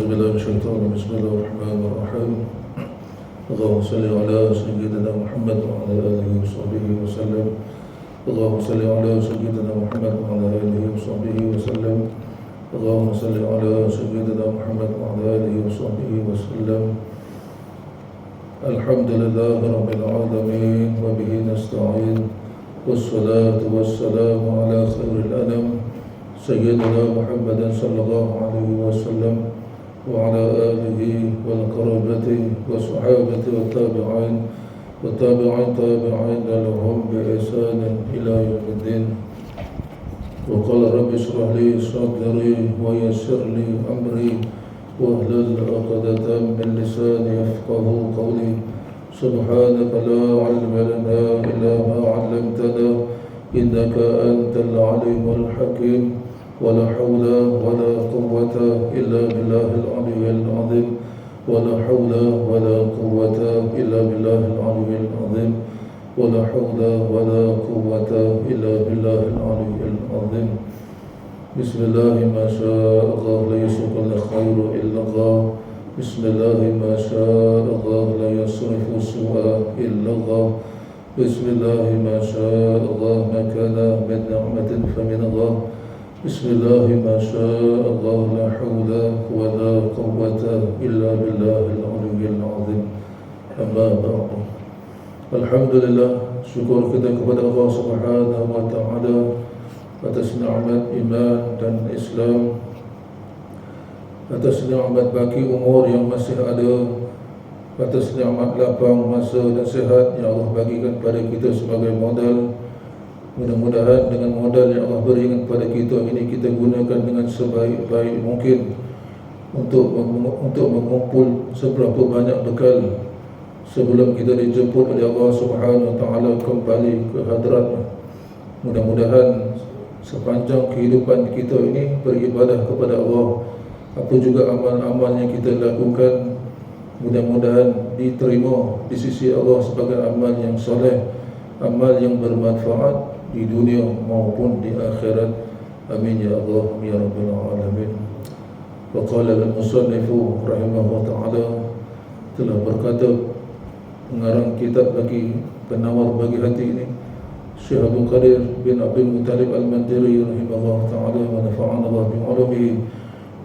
أعوذ بالله من الشيطان الرجيم. بسم الله الرحمن الرحيم. اللهم صل على سيدنا محمد وعلى آله وصحبه وسلم. اللهم صل على سيدنا محمد وعلى آله وصحبه وسلم. اللهم صل على سيدنا محمد وعلى آله وصحبه وسلم. الحمد لله رب العالمين وبه نستعين والصلاة والسلام على خير الأنام سيدنا محمد صلى الله عليه وسلم وعلى آله والقرابة وصحابة والتابعين تابعين لهم بإحسان إلى يوم الدين. وقال رب اشرح لي صدري ويسر لي أمري واحلل عقدة من لساني يفقهوا قولي. سبحانك لا علم لنا إلا ما علمتنا إنك أنت العليم الحكيم. ولا حول ولا قوة إلا بالله العلي العظيم. ولا حول ولا قوة إلا بالله العلي العظيم. ولا حول ولا قوة إلا بالله العلي العظيم. بسم الله ما شاء الله لا يسوق الخير إلا الله. بسم الله ما شاء الله لا يصرف السوء إلا الله. بسم الله ما شاء الله ما كان من نعمة فمن الله. بسم الله ما شاء الله لا حول ولا قوة إلا بالله العلي العظيم. أما بعد. Alhamdulillah, syukur kita kepada Allah Subhanahu wa taala atas nikmat iman dan Islam, atas nikmat baki umur yang masih ada, atas nikmat lapang masa dan sihat yang Allah bagikan pada kita sebagai modal. Mudah-mudahan dengan modal yang Allah berikan kepada kita ini, kita gunakan dengan sebaik-baik mungkin untuk mengumpul seberapa banyak bekal sebelum kita dijemput oleh Allah Subhanahu wa taala kembali ke hadratnya. Mudah-mudahan sepanjang kehidupan kita ini beribadah kepada Allah, apa juga amal-amal yang kita lakukan, mudah-mudahan diterima di sisi Allah sebagai amal yang soleh, amal yang bermanfaat di dunia maupun di akhirat. Amin ya Allah ya rabbal alamin. Wa qala al-musannifu rahimahullah ta'ala, telah berkata pengarang kitab bagi penawar bagi hati ini, Syekh Abdul Qadir bin Abdul Muttalib Al-Mandiri rahimahullah ta'ala wa nafa'ana Allah bi 'ulumihi.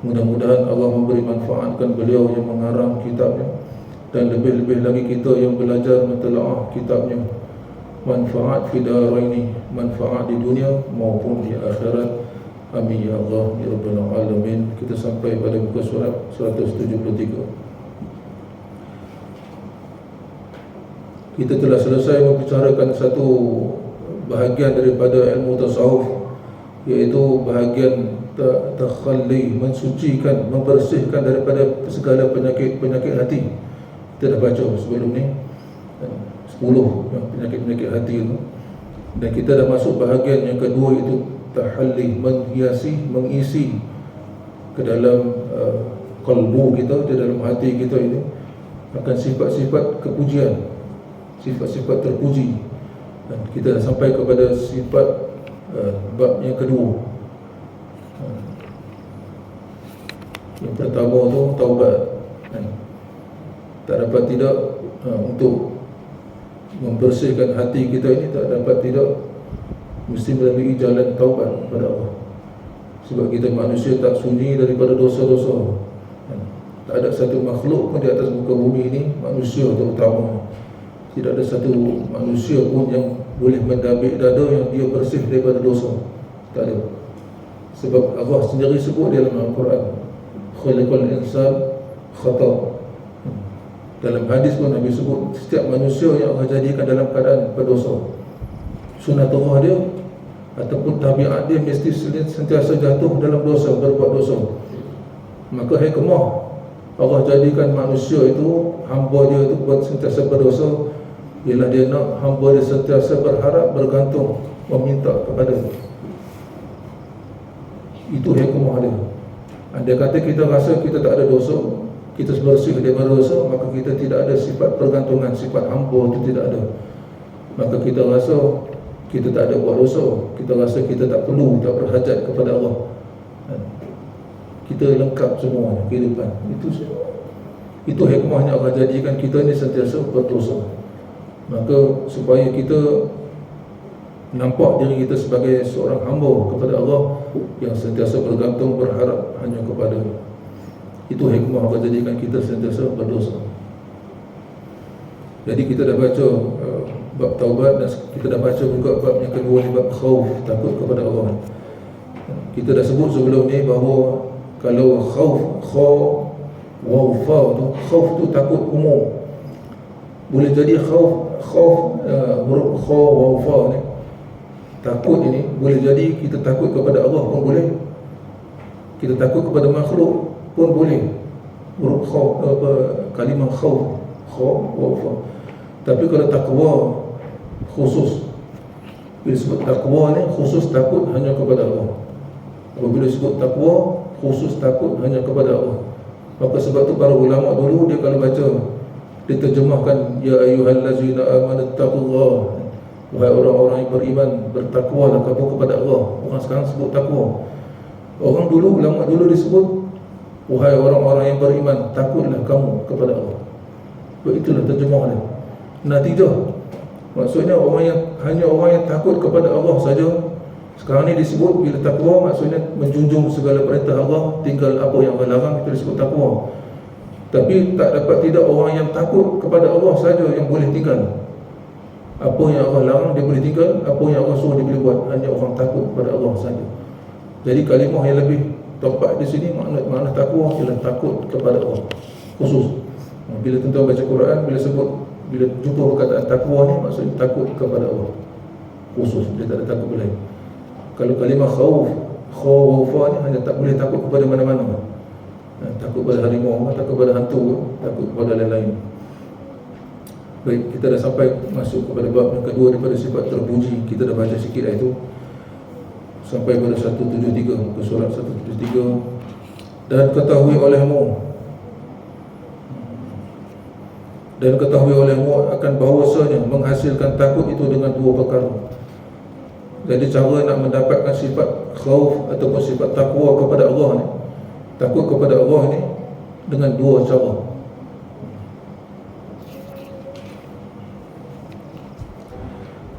Mudah-mudahan Allah memberi manfaatkan beliau yang mengarang kitabnya, dan lebih-lebih lagi kita yang belajar mentelaah kitabnya, manfaat fi daraini, manfaat di dunia maupun di akhirat. Amin ya Allah ya rabbal alamin. Kita sampai pada muka surat 173. Kita telah selesai membicarakan satu bahagian daripada ilmu tasawuf, iaitu bahagian takhalli, mensucikan, membersihkan daripada segala penyakit hati. Kita dah baca sebelum ni 10 penyakit-penyakit hati itu. Dan kita dah masuk bahagian yang kedua, itu tahalli, menghiasi, mengisi ke dalam kalbu kita, di dalam hati kita ini akan sifat-sifat kepujian, sifat-sifat terpuji. Dan kita dah sampai kepada sifat bab yang kedua. Yang pertama tu taubat. Tak dapat tidak untuk membersihkan hati kita ini, tak dapat tidak mesti melalui jalan taubat kepada Allah. Sebab kita manusia tak sunyi daripada dosa-dosa. Tak ada satu makhluk pun di atas muka bumi ini, manusia terutama, tidak ada satu manusia pun yang boleh mendabik dada yang dia bersih daripada dosa. Tak ada. Sebab Allah sendiri sebut dalam Al-Quran, khalaqal insan khata'. Dalam hadis pun Nabi sebut setiap manusia yang Allah jadikan dalam keadaan berdosa, sunatullah dia ataupun tabiat dia mesti sentiasa jatuh dalam dosa, berbuat dosa. Maka hikmah Allah jadikan manusia itu, hamba dia itu buat sentiasa berdosa, ialah dia nak hamba dia sentiasa berharap, bergantung, meminta kepada dia. Itu hikmah dia. Andai kata kita rasa kita tak ada dosa, kita bersih daripada dosa, maka kita tidak ada sifat pergantungan, sifat hamba itu tidak ada. Maka kita rasa kita tak ada buat dosa, kita rasa kita tak perlu, tak berhajat kepada Allah. kita lengkap semua kehidupan. Itu hikmahnya Allah jadikan kita ni sentiasa berdosa. Maka supaya kita nampak diri kita sebagai seorang hamba kepada Allah yang sentiasa bergantung, berharap hanya kepada. Itu hikmah Allah jadikan kita sentiasa berdosa. Jadi kita dah baca bab taubat, dan kita dah baca juga bab yang kedua ni, bab khauf, takut kepada Allah. Kita dah sebut sebelum ni bahawa kalau khauf khauf tu takut umum. Boleh jadi huruf kha wa fa ni, takut ini boleh jadi kita takut kepada Allah pun boleh, kita takut kepada makhluk pun boleh. Huruf kalimah khauf, kha wa fa. Tapi kalau takwa khusus, bila sebut takwa ni khusus takut hanya kepada Allah. Apabila sebut takwa khusus takut hanya kepada Allah. Maka sebab tu para ulama dulu dia kalau baca, dia terjemahkan ya ayyuhallazina amanu taqullah, wahai orang-orang yang beriman, bertakwalah kamu kepada Allah. Orang sekarang sebut takwa. Orang dulu, ulama dulu disebut wahai orang-orang yang beriman, takutlah kamu kepada Allah. Itulah terjemahnya. Natijah, maksudnya hanya orang yang takut kepada Allah saja. Sekarang ni disebut bila takwa, maksudnya menjunjung segala perintah Allah, tinggal apa yang Allah larang, itu disebut takwa. Tapi tak dapat tidak orang yang takut kepada Allah saja yang boleh tinggal. Apa yang Allah larang dia boleh tinggal, apa yang Allah suruh dia boleh buat. Hanya orang takut kepada Allah saja. Jadi kalimah yang lebih tepat di sini, makna takwa ialah takut kepada Allah khusus. Bila tuan-tuan baca Quran, bila jumpa perkataan takwa ni, maksudnya takut kepada Allah khusus, dia tak ada takut lain. Kalau kalimah khauf, kha wa fa ni hanya tak boleh takut kepada mana-mana. Takut pada harimau, takut pada hantu, takut kepada lain-lain. Baik, kita dah sampai masuk kepada bab yang kedua daripada sifat terpuji. Kita dah baca sikit dah itu, sampai pada 173, muka surat 173. Dan ketahui olehmu akan bahawasanya menghasilkan takut itu dengan dua perkara. Jadi cara nak mendapatkan sifat khauf ataupun sifat takwa kepada Allah ni, takut kepada Allah ni, dengan dua cara.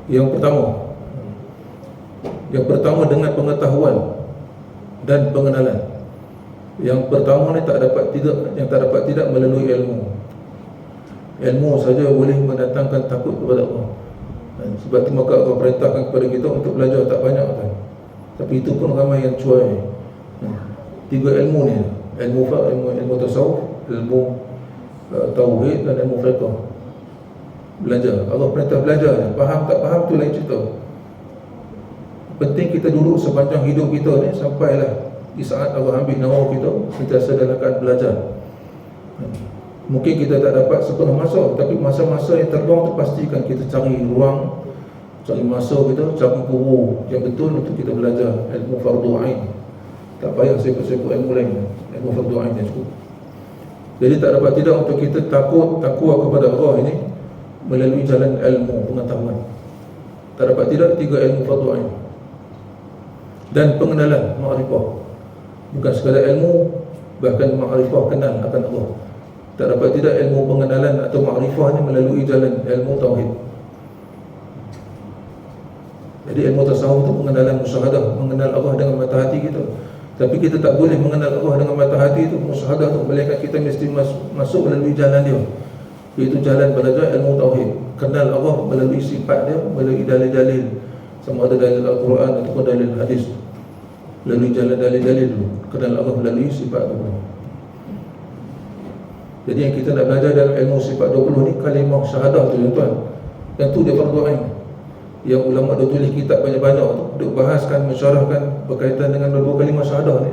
Yang pertama dengan pengetahuan dan pengenalan. Yang pertama ni tak dapat tidak melalui ilmu. Ilmu saja boleh mendatangkan takut kepada Allah. Sebab tu maka Allah perintahkan kepada kita untuk belajar tak banyak kan. Tapi itu pun ramai yang cuai. Tiga ilmu ni, ilmu tasawuf, ilmu tauhid dan ilmu fiqh. Belajar, Allah perintah belajar. Faham tak faham tu lain cerita. Penting kita duduk sepanjang hidup kita ni, sampailah di saat Allah ambil nyawa kita, sentiasa dalam keadaan belajar. Mungkin kita tak dapat sepenuh masa, tapi masa-masa yang terluang tu pastikan kita cari ruang, cari masa kita, cari guru yang betul untuk kita belajar ilmu fardu ain. Tak payah sekut-sekut ilmu lain, ilmu fardu ain yang cukup. Jadi tak dapat tidak untuk kita takwa kepada Allah ini melalui jalan ilmu pengetahuan. Tak dapat tidak tiga ilmu fardu ain dan pengenalan, ma'rifah. Bukan sekadar ilmu, bahkan ma'rifah, kenal akan Allah. Tak dapat tidak ilmu pengenalan atau ma'rifahnya melalui jalan ilmu tauhid. Jadi ilmu tasawuf itu pengenalan musyahadah, mengenal Allah dengan mata hati kita. Tapi kita tak boleh mengenal Allah dengan mata hati itu, musyahadah itu, melainkan kita mesti masuk melalui jalan dia, iaitu jalan belajar ilmu tauhid. Kenal Allah melalui sifat dia, melalui dalil-dalil, sama ada dalil Al-Quran ataupun dalil hadis. Melalui jalan dalil-dalil dulu, kenal Allah melalui sifat Allah. Jadi yang kita nak belajar dalam ilmu sifat 20 ni, kalimah syahadah tu tuan-tuan. Yang tu dia fardu ain. Yang ulama dah tulis kitab banyak-banyak tu, duk bahaskan, mensyarahkan berkaitan dengan dua kalimah syahadah ni.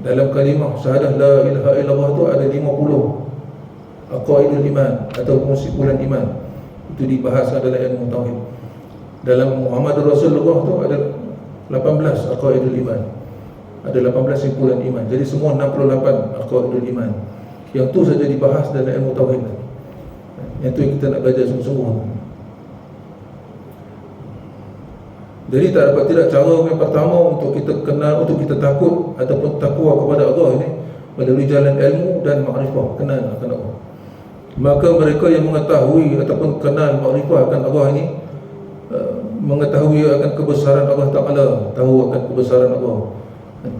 Dalam kalimah syahadah la ilaha illallah tu ada 50 aqaidul iman atau kesimpulan iman. Itu dibahaskan dalam ilmu tauhid. Dalam Muhammad Rasulullah tu ada 18 aqaidul iman. Ada 18 simpulan iman. Jadi semua 68 aqaidul iman. Yang tu saja dibahas dalam ilmu tauhid. Yang tu yang kita nak belajar sungguh-sungguh. Jadi tak dapat tidak cara yang pertama untuk kita kenal, untuk kita takut ataupun takwa kepada Allah ini melalui jalan ilmu dan makrifah, kenal akan Allah. Maka mereka yang mengetahui ataupun kenal makrifah akan Allah ini, mengetahui akan kebesaran Allah Ta'ala, tahu akan kebesaran Allah.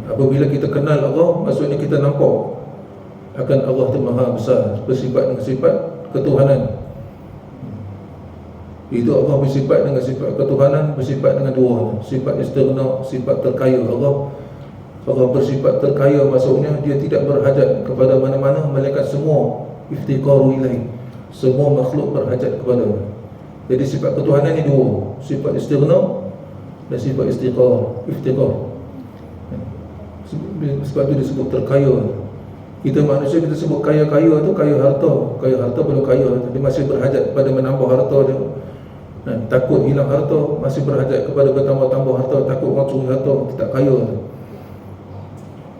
Apabila kita kenal Allah, maksudnya kita nampak akan Allah itu Maha Besar, bersifat dengan sifat ketuhanan. Itu Allah bersifat dengan sifat ketuhanan, bersifat dengan dua, sifat istighna, sifat terkaya. Allah bersifat terkaya, maksudnya dia tidak berhajat kepada mana-mana, melainkan semua iftiqaru ilaih, semua makhluk berhajat kepada. Jadi sifat ketuhanan ini dua, sifat istighna dan sifat iftiqar. Sebab itu disebut terkaya. Kita manusia kita sebut kaya-kaya tu kaya harta belum kaya, dia masih berhajat kepada menambah harta dia. Takut hilang harta, masih berhajat kepada bertambah-tambah harta, takut orang curi harta, tak kaya tu.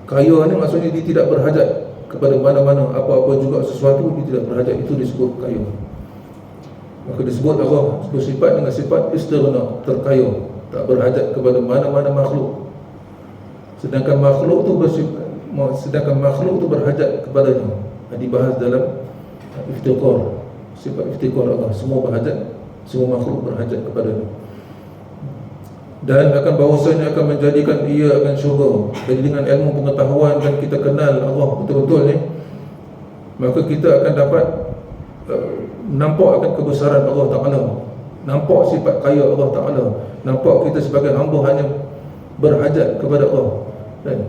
Kaya ni maksudnya dia tidak berhajat kepada mana-mana, apa-apa juga sesuatu dia tidak berhajat, itu disebut kaya. Maka disebut Allah bersifat dengan sifat istighna, terkaya, tak berhajat kepada mana-mana makhluk. Sedangkan makhluk tu berhajat kepadanya. Dibahas dalam iftiqar, sifat iftiqar Allah, semua berhajat, semua makhluk berhajat kepadanya. Dan akan bahawasanya akan menjadikan ia akan syurga. Jadi dengan ilmu pengetahuan dan kita kenal Allah betul-betul ni, maka kita akan dapat nampak akan kebesaran Allah Ta'ala, nampak sifat kaya Allah Ta'ala, nampak kita sebagai hamba hanya berhajat kepada Allah. Dan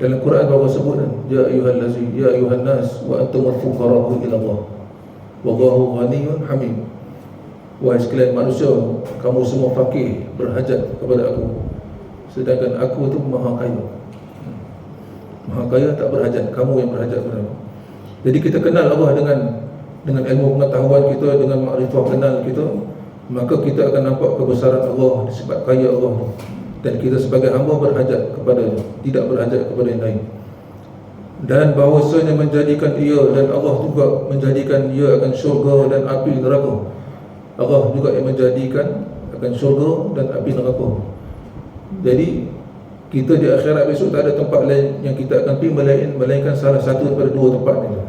dalam Quran Allah sebut, ya ayuhan nas wa antumul fuqara'u ila Allah wallahu ghaniyyun hamid. Wahai sekalian manusia, kamu semua fakir, berhajat kepada aku, sedangkan aku itu maha kaya. Maha kaya, tak berhajat, kamu yang berhajat kepada aku. Jadi kita kenal Allah dengan ilmu pengetahuan kita, dengan makrifah kenal kita, maka kita akan nampak kebesaran Allah, sifat kaya Allah, dan kita sebagai hamba berhajat kepadanya, tidak berhajat kepada yang lain. Dan bahawasanya menjadikan ia, dan Allah juga menjadikan ia akan syurga dan api neraka. Allah juga yang menjadikan akan syurga dan api neraka. Jadi kita di akhirat besok tak ada tempat lain yang kita akan pergi melainkan salah satu daripada dua tempat ni.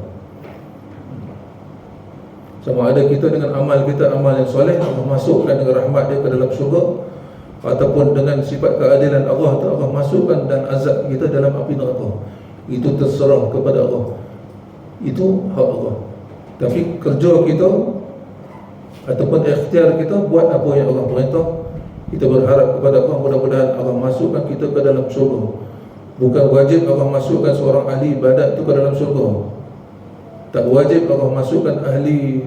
Sama ada kita dengan amal kita, amal yang soleh, Allah masukkan dengan rahmat dia ke dalam syurga, ataupun dengan sifat keadilan Allah, Allah masukkan dan azab kita dalam api neraka. Itu terserah kepada Allah, itu hak Allah. Tapi kerja kita ataupun ikhtiar kita buat apa yang Allah perintah. Kita berharap kepada Allah, mudah-mudahan Allah masukkan kita ke dalam syurga. Bukan wajib Allah masukkan seorang ahli ibadat itu ke dalam syurga. Tak wajib Allah masukkan ahli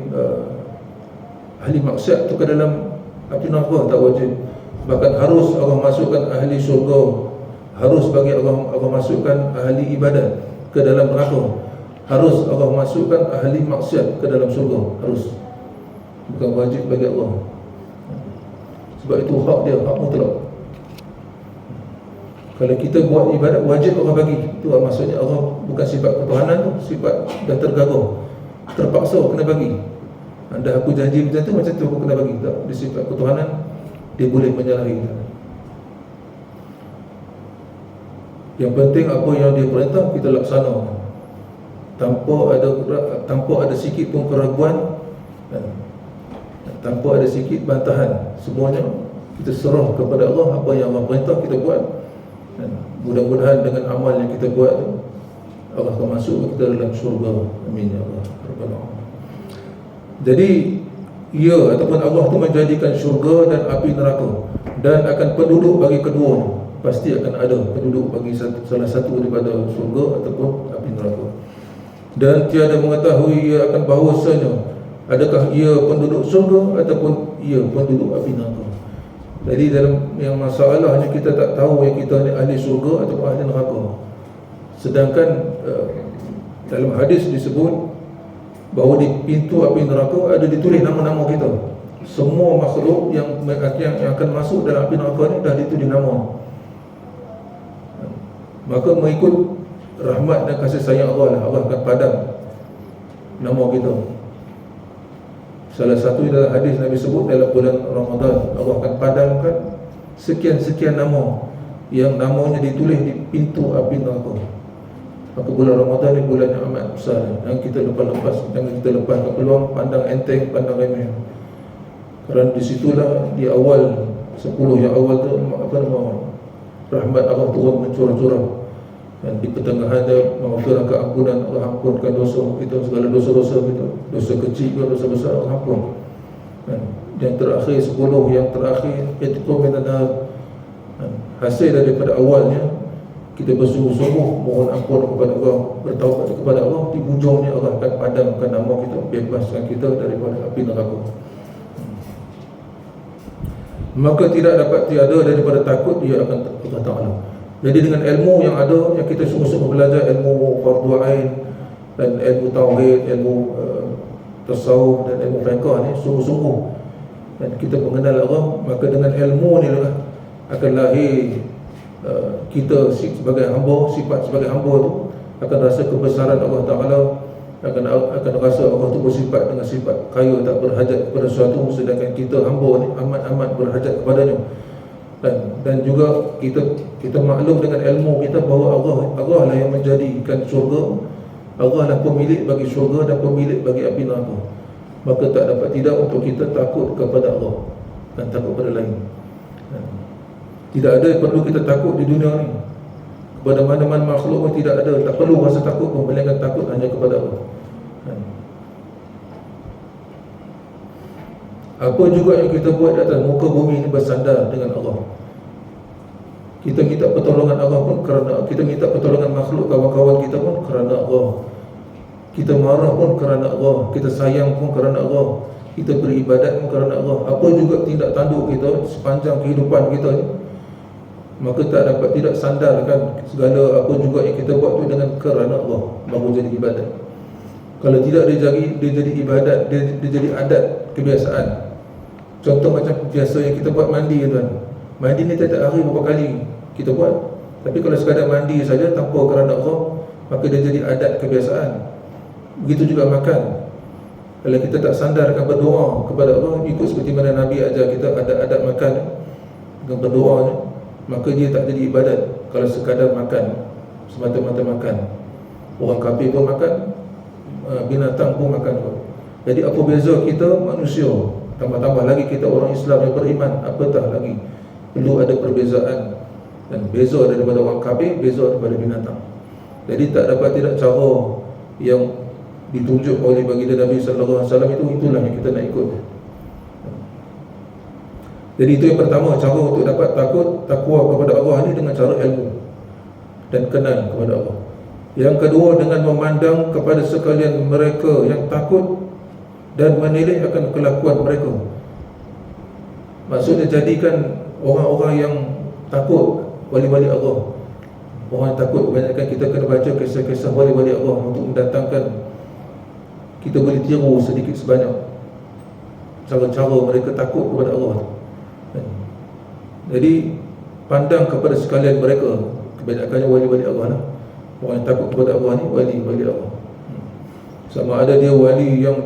maksiat itu ke dalam api neraka, tak wajib. Bahkan harus Allah masukkan ahli syurga, harus bagi Allah masukkan ahli ibadat ke dalam neraka, harus Allah masukkan ahli maksiat ke dalam syurga, harus. Bukan wajib bagi Allah. Sebab itu hak dia, hak mutlak. Kalau kita buat ibadat, wajib Allah bagi. Itu maksudnya Allah bukan sifat ketuhanan tu, sifat dah tergagah, terpaksa kena bagi. Anda aku janji macam tu aku kena bagi. Tak, di sifat ketuhanan dia boleh menyalahi. Yang penting apa yang dia perintah kita laksana, tanpa ada sikit pun keraguan, tanpa ada sikit bantahan. Semuanya kita serah kepada Allah. Apa yang Allah perintah kita buat, dan mudah-mudahan dengan amal yang kita buat tu Allah akan masuk kita dalam syurga. Amin ya Allah Rabbal Alamin. Jadi ia ataupun Allah tu menjadikan syurga dan api neraka, dan akan penduduk bagi kedua. Pasti akan ada penduduk bagi salah satu daripada syurga ataupun api neraka. Dan tiada mengetahui ia akan bahawasanya adakah ia penduduk syurga ataupun ia penduduk api neraka. Jadi dalam yang masalahnya kita tak tahu yang kita ni ahli syurga ataupun ahli neraka. Sedangkan dalam hadis disebut bahawa di pintu api neraka ada ditulis nama-nama kita. Semua makhluk yang akan masuk dalam api neraka ni dah ditulis nama. Maka mengikut rahmat dan kasih sayang Allah lah, Allah akan padam nama kita. Salah satu dalam hadis Nabi sebut, dalam bulan Ramadan Allah akan padamkan sekian-sekian nama yang namanya ditulis di pintu api neraka. Maka bulan Ramadan ni bulan yang amat besar, yang kita lepas-lepas, jangan kita lepaskan peluang, pandang enteng, pandang remeh. Kerana disitulah di awal 10 yang awal tu rahmat Allah turun mencurah-curah, dan di pertengahan dia maghfirah, keampunan, Allah ampunkan dosa kita, segala dosa-dosa kita, dosa kecil ke dosa besar Allah ampun. Dan yang terakhir 10 yang terakhir itu menanar hasil daripada awalnya kita bersungguh-sungguh mohon ampun kepada Allah, bertaubat kepada Allah, di hujungnya Allah akan padamkan nama kita, bebaskan kita daripada api neraka. Maka tidak dapat tiada daripada takut dia akan Allah Ta'ala. Jadi dengan ilmu yang ada, yang kita sungguh-sungguh belajar ilmu fardu ain dan ilmu tauhid, ilmu tasawuf dan ilmu fiqh ni sungguh-sungguh, dan kita mengenal Allah, maka dengan ilmu ni lah akan lahir kita sebagai hamba, sifat sebagai hamba tu akan rasa kebesaran Allah Ta'ala, akan rasa Allah tu bersifat dengan sifat kaya, tak berhajat kepada sesuatu, sedangkan kita hamba ni amat-amat berhajat kepadanya. Dan juga kita maklum dengan ilmu kita bahawa Allah lah yang menjadikan syurga, Allah lah pemilik bagi syurga dan pemilik bagi api neraka. Maka tak dapat tidak untuk kita takut kepada Allah dan takut pada lain. Tidak ada yang perlu kita takut di dunia ni. Kepada mana-mana makhluk pun tidak ada, tak perlu rasa takut pun, melainkan takut hanya kepada Allah. Apa juga yang kita buat di atas muka bumi ini bersandar dengan Allah. Kita minta pertolongan Allah pun kerana, kita minta pertolongan makhluk kawan-kawan kita pun kerana Allah. Kita marah pun kerana Allah, kita sayang pun kerana Allah, kita beribadat pun kerana Allah. Apa juga tindak tanduk kita sepanjang kehidupan kita ni, maka tak dapat tidak sandarkan segala apa juga yang kita buat tu dengan kerana Allah, baru jadi ibadat. Kalau tidak dia jadi ibadat, dia jadi adat, kebiasaan. Contoh macam biasa yang kita buat mandi, tuan. Mandi ni tiap hari berapa kali kita buat. Tapi kalau sekadar mandi saja tanpa kerana Allah, maka dia jadi adat, kebiasaan. Begitu juga makan. Kalau kita tak sandarkan berdoa kepada Allah, ikut seperti mana Nabi ajar kita adat-adat makan dengan berdoa ni, maka dia tak jadi ibadat. Kalau sekadar makan, semata-mata makan. Orang kafir pun makan, binatang pun makan pun. Jadi apa beza kita manusia, tambah-tambah lagi kita orang Islam yang beriman, apatah lagi perlu ada perbezaan. Dan beza daripada orang kafir, beza daripada binatang. Jadi tak dapat tidak cara yang ditunjuk oleh baginda Nabi sallallahu alaihi wasallam itulah yang kita nak ikut. Jadi itu yang pertama, cara untuk dapat takwa kepada Allah ni dengan cara ilmu dan kenal kepada Allah. Yang kedua, dengan memandang kepada sekalian mereka yang takut dan menilai akan kelakuan mereka. Maksudnya jadikan orang-orang yang takut wali-wali Allah. Orang yang takut, kebanyakan kita kena baca kisah-kisah wali-wali Allah untuk mendatangkan kita boleh tiru sedikit sebanyak cara-cara mereka takut kepada Allah. Jadi pandang kepada sekalian mereka, kebanyakannya wali-wali Allah lah. Orang yang takut kepada Allah ni wali-wali Allah. Sama ada dia wali yang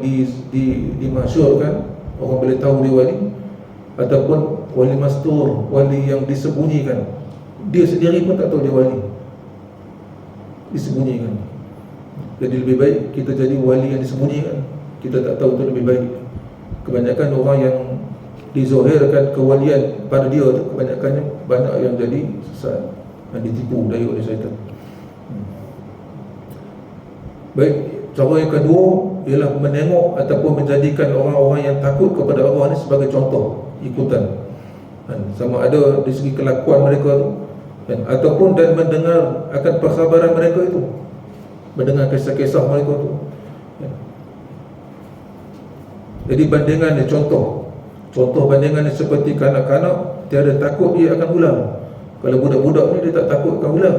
dimasyhurkan, orang boleh tahu dia wali, ataupun wali mastur, wali yang disembunyikan, dia sendiri pun tak tahu dia wali, disembunyikan. Jadi lebih baik kita jadi wali yang disembunyikan, kita tak tahu, itu lebih baik. Kebanyakan orang yang dizahirkan kewalian pada dia tu, kebanyakannya banyak yang jadi sesat dan ditipu dari oleh syaitan. Baik, cara yang kedua ialah menengok ataupun menjadikan orang-orang yang takut kepada Allah ni sebagai contoh ikutan. Sama ada di segi kelakuan mereka tu, ataupun dan mendengar akan perkhabaran mereka itu, mendengar kisah-kisah mereka tu. Jadi bandingan ni contoh bandingan ni seperti kanak-kanak, tiada takut dia akan ular. Kalau budak-budak ni dia tak takut akan ular,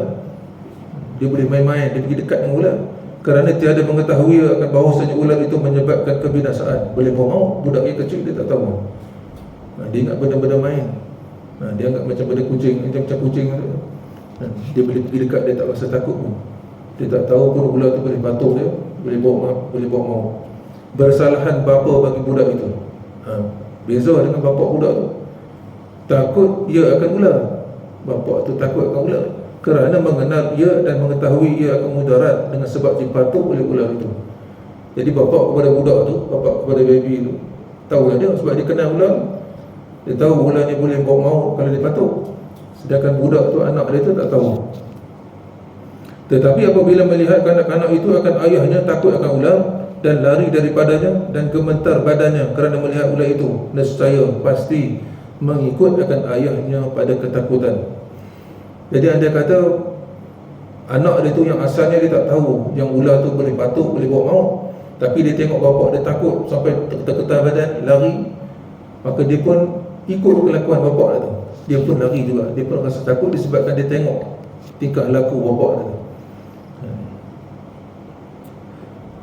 dia boleh main-main, dia pergi dekat dengan ular, kerana tiada mengetahui akan bahawasanya ular itu menyebabkan kebinasaan. Boleh mau budak yang kecil dia tak tahu. Dia ingat benda-benda main. Dia anggap macam benda kucing, macam kucing tu. Dia boleh pergi dekat, dia tak rasa takut pun. Dia tak tahu pun ular tu boleh patuh dia, boleh bawa maut. Bersalahan bapa bagi budak itu. Beza dengan bapa budak tu. Takut ia akan ular. Bapa tu takut akan ular kerana mengenal ia dan mengetahui ia akan mudarat dengan sebab dipatuk oleh ular itu. Jadi bapa kepada budak tu, bapa kepada baby tu, tahulah dia sebab dia kenal ular. Dia tahu ular ni boleh bawa maut kalau dipatuk. Sedangkan budak tu, anak dia tu tak tahu. Tetapi apabila melihat kanak-kanak itu akan ayahnya takut akan ular dan lari daripadanya dan gemetar badannya kerana melihat ular itu, nescaya pasti mengikut akan ayahnya pada ketakutan. Jadi anda kata anak dia tu yang asalnya dia tak tahu yang ular tu boleh patuk, boleh bawa maut, tapi dia tengok bapa dia takut sampai tergetar badan, lari, maka dia pun ikut kelakuan bapa dia tu. Dia pun lari juga, dia pun rasa takut disebabkan dia tengok tingkah laku bapa dia tu.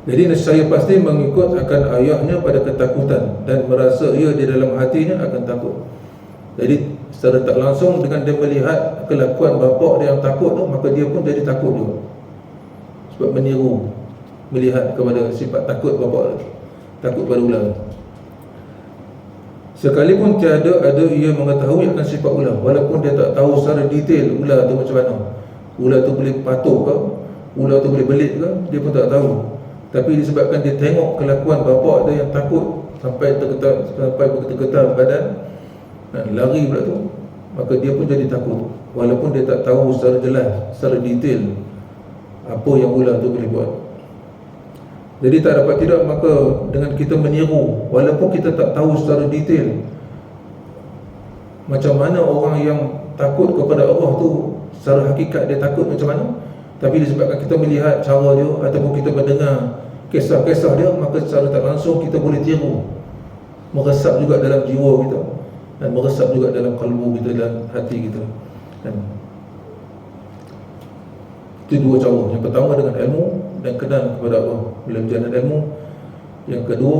Jadi nescaya pasti mengikut akan ayahnya pada ketakutan dan merasa ia di dalam hatinya akan takut. Jadi secara tak langsung dengan dia melihat kelakuan bapa dia yang takut tu, maka dia pun jadi takut juga. Sebab meniru, melihat kepada sifat takut bapa dia, takut pada ular. Sekalipun tiada ada ia mengetahui akan sifat ular, walaupun dia tak tahu secara detail ular tu macam mana. Ular tu boleh patuk ke, ular tu boleh belit ke, dia pun tak tahu. Tapi disebabkan dia tengok kelakuan bapa dia yang takut sampai bergetar badan dan lari pula tu, maka dia pun jadi takut, walaupun dia tak tahu secara jelas, secara detail apa yang ular tu boleh buat. Jadi tak dapat tidak, maka dengan kita meniru, walaupun kita tak tahu secara detail macam mana orang yang takut kepada Allah tu secara hakikat dia takut macam mana, tapi disebabkan kita melihat cara dia ataupun kita mendengar kisah-kisah dia, maka secara tak langsung kita boleh tiru, meresap juga dalam jiwa kita dan meresap juga dalam kalbu kita dan hati kita. Itu dua cara. Yang pertama dengan ilmu dan kenal kepada Allah bila berjalan ilmu. Yang kedua,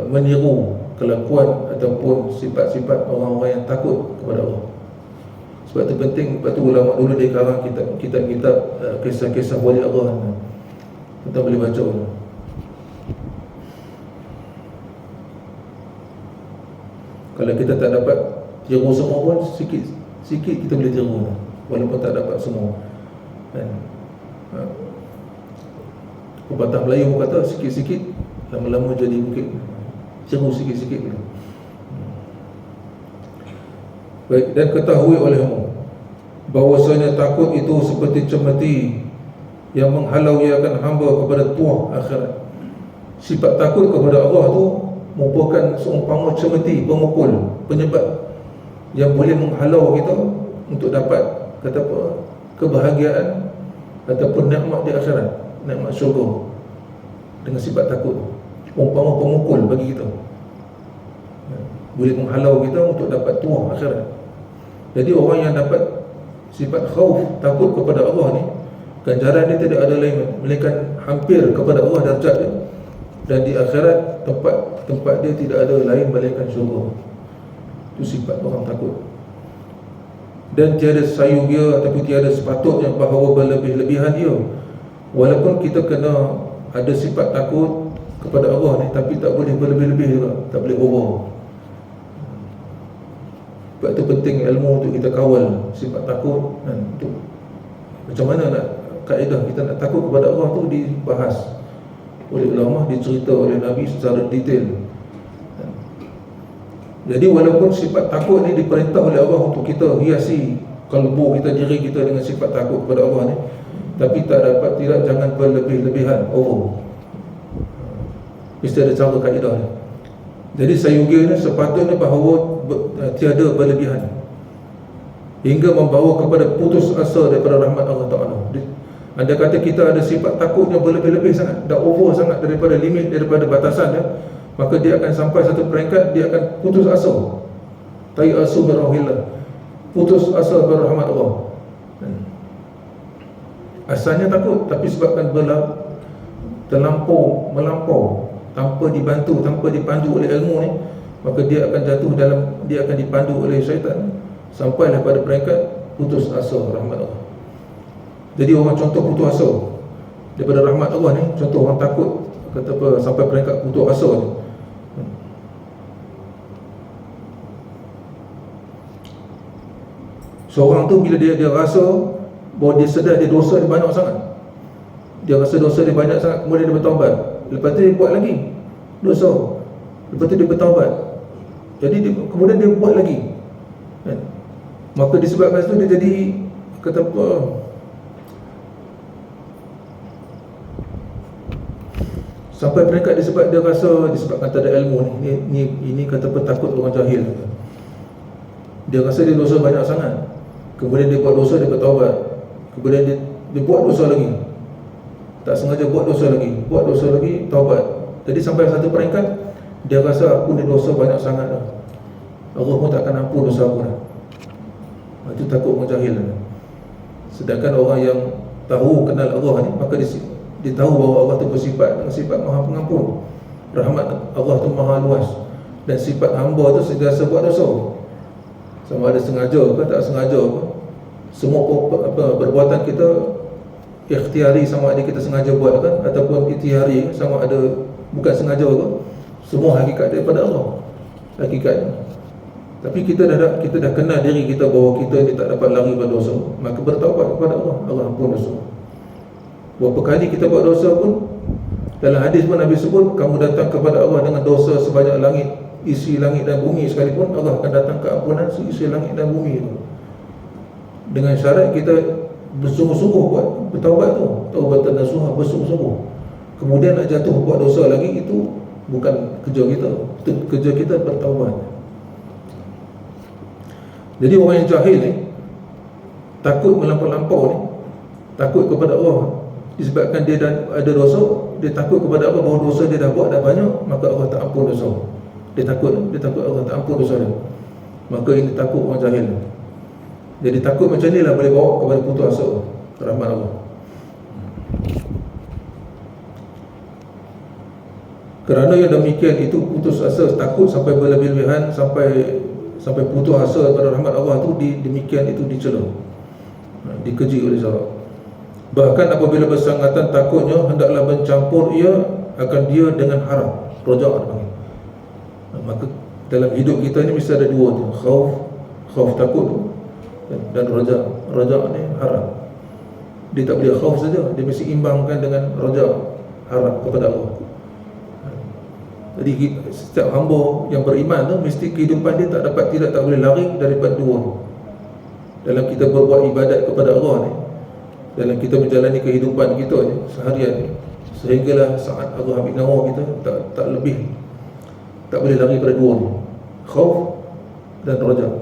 meniru kelakuan ataupun sifat-sifat orang-orang yang takut kepada Allah. Sebab itu penting. Sebab itu ulama dulu dia karang kitab-kitab kisah-kisah wali Allah. Kita boleh baca. Kalau kita tak dapat tiru semua pun, sikit-sikit kita boleh tiru, walaupun tak dapat semua. Pepatah Melayu pun kata sikit-sikit lama-lama jadi bukit. Tiru sikit-sikit dulu. Baik, dan ketahui olehmu bahwasanya takut itu seperti cemeti yang menghalau ia akan hamba kepada tuah akhirat. Sifat takut kepada Allah tu merupakan seumpama cemeti, pemukul, penyebab yang boleh menghalau kita untuk dapat kata apa, kebahagiaan ataupun nikmat di akhirat, nikmat syurga. Dengan sifat takut, umpama pemukul bagi kita, boleh menghalau kita untuk dapat tuah akhirat. Jadi orang yang dapat sifat khauf, takut kepada Allah ni, ganjaran dia tidak ada lain melainkan hampir kepada Allah darjat dia, dan di akhirat tempat dia tidak ada lain melainkan syurga. Itu sifat orang takut. Dan tiada sayugia ataupun tiada sepatutnya bahawa berlebih-lebihan dia. Walaupun kita kena ada sifat takut kepada Allah ni, tapi tak boleh berlebih-lebih juga, tak boleh over. Sebab itu penting ilmu untuk kita kawal sifat takut. Untuk macam mana nak kaedah kita nak takut kepada Allah tu dibahas oleh ulama, dicerita oleh Nabi secara detail. Jadi walaupun sifat takut ni diperintah oleh Allah untuk kita hiasi kalbu kita, diri kita dengan sifat takut kepada Allah ni, tapi tak dapat tidak, jangan berlebih-lebihan, over. Mesti ada cara kaedah ni. Jadi sayugia ni sepatutnya bahawa tiada berlebihan hingga membawa kepada putus asa daripada rahmat Allah Ta'ala. Anda kata kita ada sifat takut yang berlebih-lebih sangat, dah over sangat daripada limit, daripada batasan dia, maka dia akan sampai satu peringkat dia akan putus asa. Tayasu min rahmatillah, putus asa dari rahmat Allah. Asalnya takut, tapi sebabkan melampau tanpa dibantu, tanpa dipandu oleh ilmu ni, maka dia akan jatuh dalam, dia akan dipandu oleh syaitan sampailah pada peringkat putus asa rahmat Allah. Jadi orang contoh putus asa, daripada rahmat Allah ni. Contoh orang takut, kata apa, sampai peringkat putus asa ni. Seorang tu bila dia rasa bahawa dia sedar dia dosa dia banyak sangat, dia rasa dosa dia banyak sangat, kemudian dia bertaubat. Lepas tu dia buat lagi dosa, lepas tu dia bertaubat, jadi kemudian dia buat lagi, kan? Maka disebabkan itu dia jadi, kata apa, sampai peringkat dia rasa disebabkan tak ada ilmu ni, ini kata apa, takut orang jahil. Dia rasa dia dosa banyak sangat, kemudian dia buat dosa, dia bertaubat, kemudian dia buat dosa lagi, tak sengaja buat dosa lagi, taubat. Jadi sampai satu peringkat dia rasa aku ni dosa banyak sangat dah, Allah pun tak akan ampun dosa aku dah. Itu takut orang jahil. Sedangkan orang yang tahu, kenal Allah ni, maka dia tahu bahawa Allah tu bersifat dengan sifat maha pengampun, rahmat Allah tu maha luas, dan sifat hamba tu sentiasa buat dosa, sama ada sengaja ke tak sengaja ke. Semua perbuatan kita ikhtiari, sama ada kita sengaja buat kan, ataupun ikhtiari sama ada bukan sengaja ke, semua hakikat daripada Allah hakikatnya. Tapi kita dah kenal diri kita bahawa kita ni tak dapat lari pada dosa, maka bertaubat kepada Allah, Allah ampun dosa. Berapa kali kita buat dosa pun, dalam hadis pun Nabi sebut, kamu datang kepada Allah dengan dosa sebanyak langit, isi langit dan bumi sekalipun, Allah akan datang keampunan seisi langit dan bumi itu. Dengan syarat kita bersungguh-sungguh buat bertaubat tu, taubatan nasuha, bersungguh-sungguh. Kemudian nak jatuh buat dosa lagi, itu bukan kerja kita, itu kerja kita bertaubat. Jadi orang yang jahil ni, takut melampau-lampau ni, takut kepada Allah disebabkan dia dah ada dosa, dia takut kepada Allah bahawa dosa dia dah buat dah banyak, maka Allah tak ampun dosa. Dia takut Allah tak ampun dosa dia, maka ini takut orang jahil. Jadi takut macam ni lah boleh bawa kepada putus asa rahmat Allah. Kerana yang demikian itu, putus asa, takut sampai berlebih-lebihan, sampai putus asa pada rahmat Allah tu, demikian itu dicela, dikeji oleh syarak. Bahkan apabila bersangatan takutnya, hendaklah mencampur ia akan dia dengan harap, rojak. Maka dalam hidup kita ni mesti ada dua tu, khauf takut tu, dan rojak ni harap. Dia tak boleh khauf saja, dia mesti imbangkan dengan rojak, harap kepada Allah. Jadi setiap hamba yang beriman tu, mesti kehidupan dia tak boleh lari daripada dua. Dalam kita berbuat ibadat kepada Allah ni, dalam kita menjalani kehidupan kita ni seharian ni, sehinggalah saat Allah ambil nyawa kita, tak lebih, tak boleh lari pada dua ni, khauf dan rojak.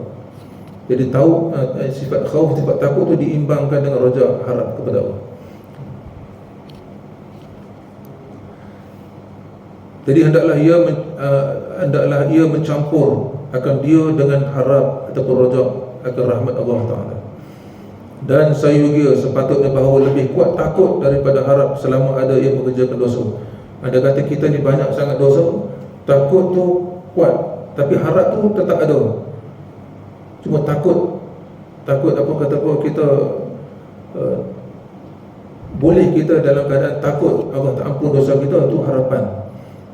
Jadi tahu sifat khauf, sifat takut tu diimbangkan dengan rojak, harap kepada Allah. Jadi hendaklah ia mencampur akan dia dengan harap ataupun rojak akan rahmat Allah Ta'ala. Dan sayugia sepatutnya bahawa lebih kuat takut daripada harap selama ada ia mengerjakan dosa. Ada kata kita ni banyak sangat dosa, takut tu kuat, tapi harap tu tetap ada. Cuma takut apa kata apa, kita boleh kita dalam keadaan takut Allah tak ampun dosa kita, tu harapan.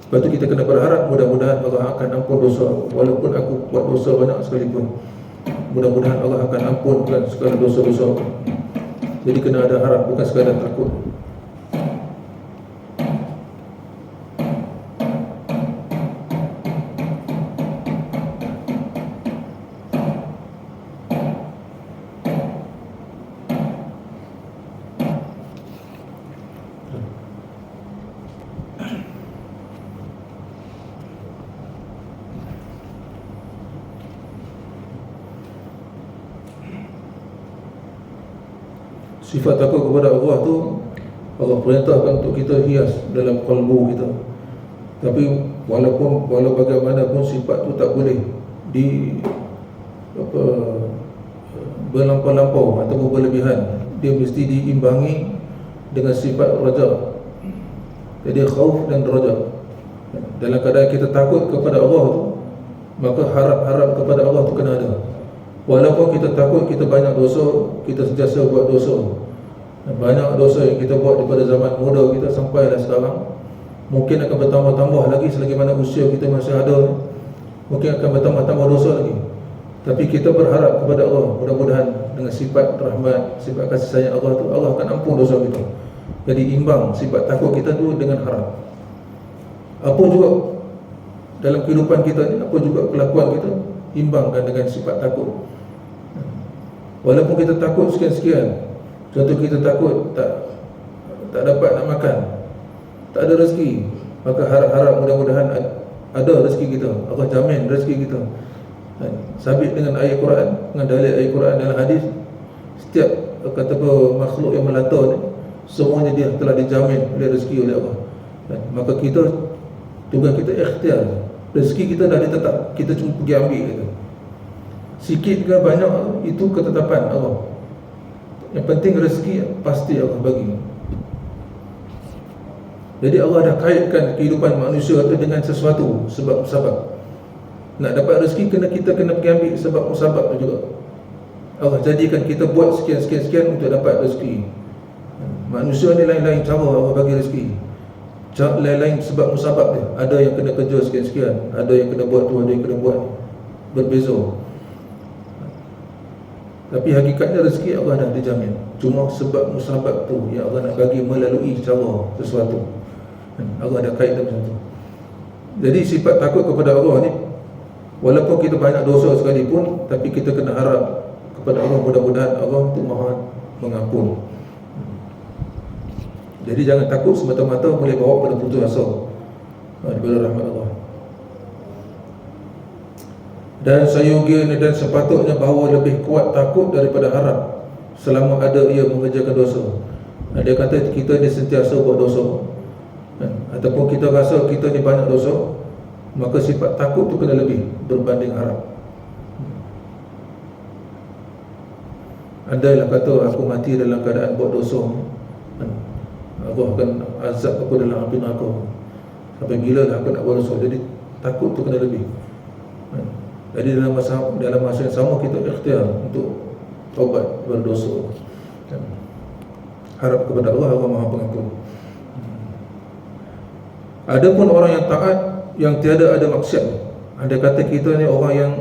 Lepas tu kita kena berharap mudah-mudahan Allah akan ampun dosa, walaupun aku buat dosa banyak sekalipun, mudah-mudahan Allah akan ampunkan segala dosa-dosa. Jadi kena ada harap, bukan sekadar takut. Sifat takut kepada Allah tu, Allah perintahkan untuk kita hias dalam kalbu kita. Tapi walau bagaimanapun sifat tu tak boleh berlampau-lampau ataupun berlebihan. Dia mesti diimbangi dengan sifat raja. Jadi khauf dan raja. Dalam keadaan kita takut kepada Allah tu, maka harap-harap kepada Allah tu kena ada. Walaupun kita takut kita banyak dosa, kita sentiasa buat dosa, Banyak dosa yang kita buat daripada zaman muda kita sampai dah sekarang, mungkin akan bertambah-tambah lagi selagi mana usia kita masih ada. Mungkin akan bertambah-tambah dosa lagi. Tapi kita berharap kepada Allah, mudah-mudahan dengan sifat rahmat, sifat kasih sayang Allah tu, Allah akan ampun dosa kita. Jadi imbang sifat takut kita tu dengan harap. Apa juga dalam kehidupan kita ni, apa juga kelakuan kita, imbangkan dengan sifat takut. Walaupun kita takut sekian-sekian, contoh kita takut tak dapat nak makan, tak ada rezeki, maka harap-harap mudah-mudahan ada rezeki kita. Allah jamin rezeki kita. Sabit dengan ayat Quran, dengan dalil ayat Quran dalam hadis, setiap kata apa makhluk yang melata ni, semuanya dia telah dijamin oleh rezeki oleh Allah. Maka kita, tugas kita ikhtiar. Rezeki kita dah ditetap, kita cuma pergi ambil itu. Sikit ke banyak, itu ketetapan Allah. Yang penting rezeki pasti Allah bagi. Jadi Allah dah kaitkan kehidupan manusia itu dengan sesuatu, sebab-sebab. Nak dapat rezeki kita kena pergi ambil sebab-sebab tu juga. Allah jadikan kita buat sekian-sekian untuk dapat rezeki. Manusia ni lain-lain cara Allah bagi rezeki, lain-lain sebab-sebab dia. Ada yang kena kerja sekian-sekian, ada yang kena buat tu, ada yang kena buat, berbeza. Tapi hakikatnya rezeki Allah dah dijamin. Cuma sebab-musabab tu yang Allah nak bagi melalui cara sesuatu. Allah dah kaitkan macam tu. Jadi sifat takut kepada Allah ni, walaupun kita banyak dosa sekalipun, tapi kita kena harap kepada Allah, mudah-mudahan Allah tu Maha mengampun. Jadi jangan takut semata-mata boleh bawa pada putus asa daripada rahmat Allah. Dan sayogianya dan sepatutnya bahawa lebih kuat takut daripada harap selama ada ia mengerjakan dosa. Dia kata kita ni sentiasa buat dosa, ataupun kita rasa kita ni banyak dosa, maka sifat takut tu kena lebih berbanding harap. Andailah kata aku mati dalam keadaan buat dosa, Allah akan azab aku dalam api neraka. Sampai bila dah aku nak buat dosa. Jadi takut tu kena lebih. Jadi dalam masa yang sama kita ikhtiar untuk taubat berdosa, harap kepada Allah, Allah Maha Pengampun. Adapun orang yang taat, yang tiada ada maksiat, andai kata kita ni orang yang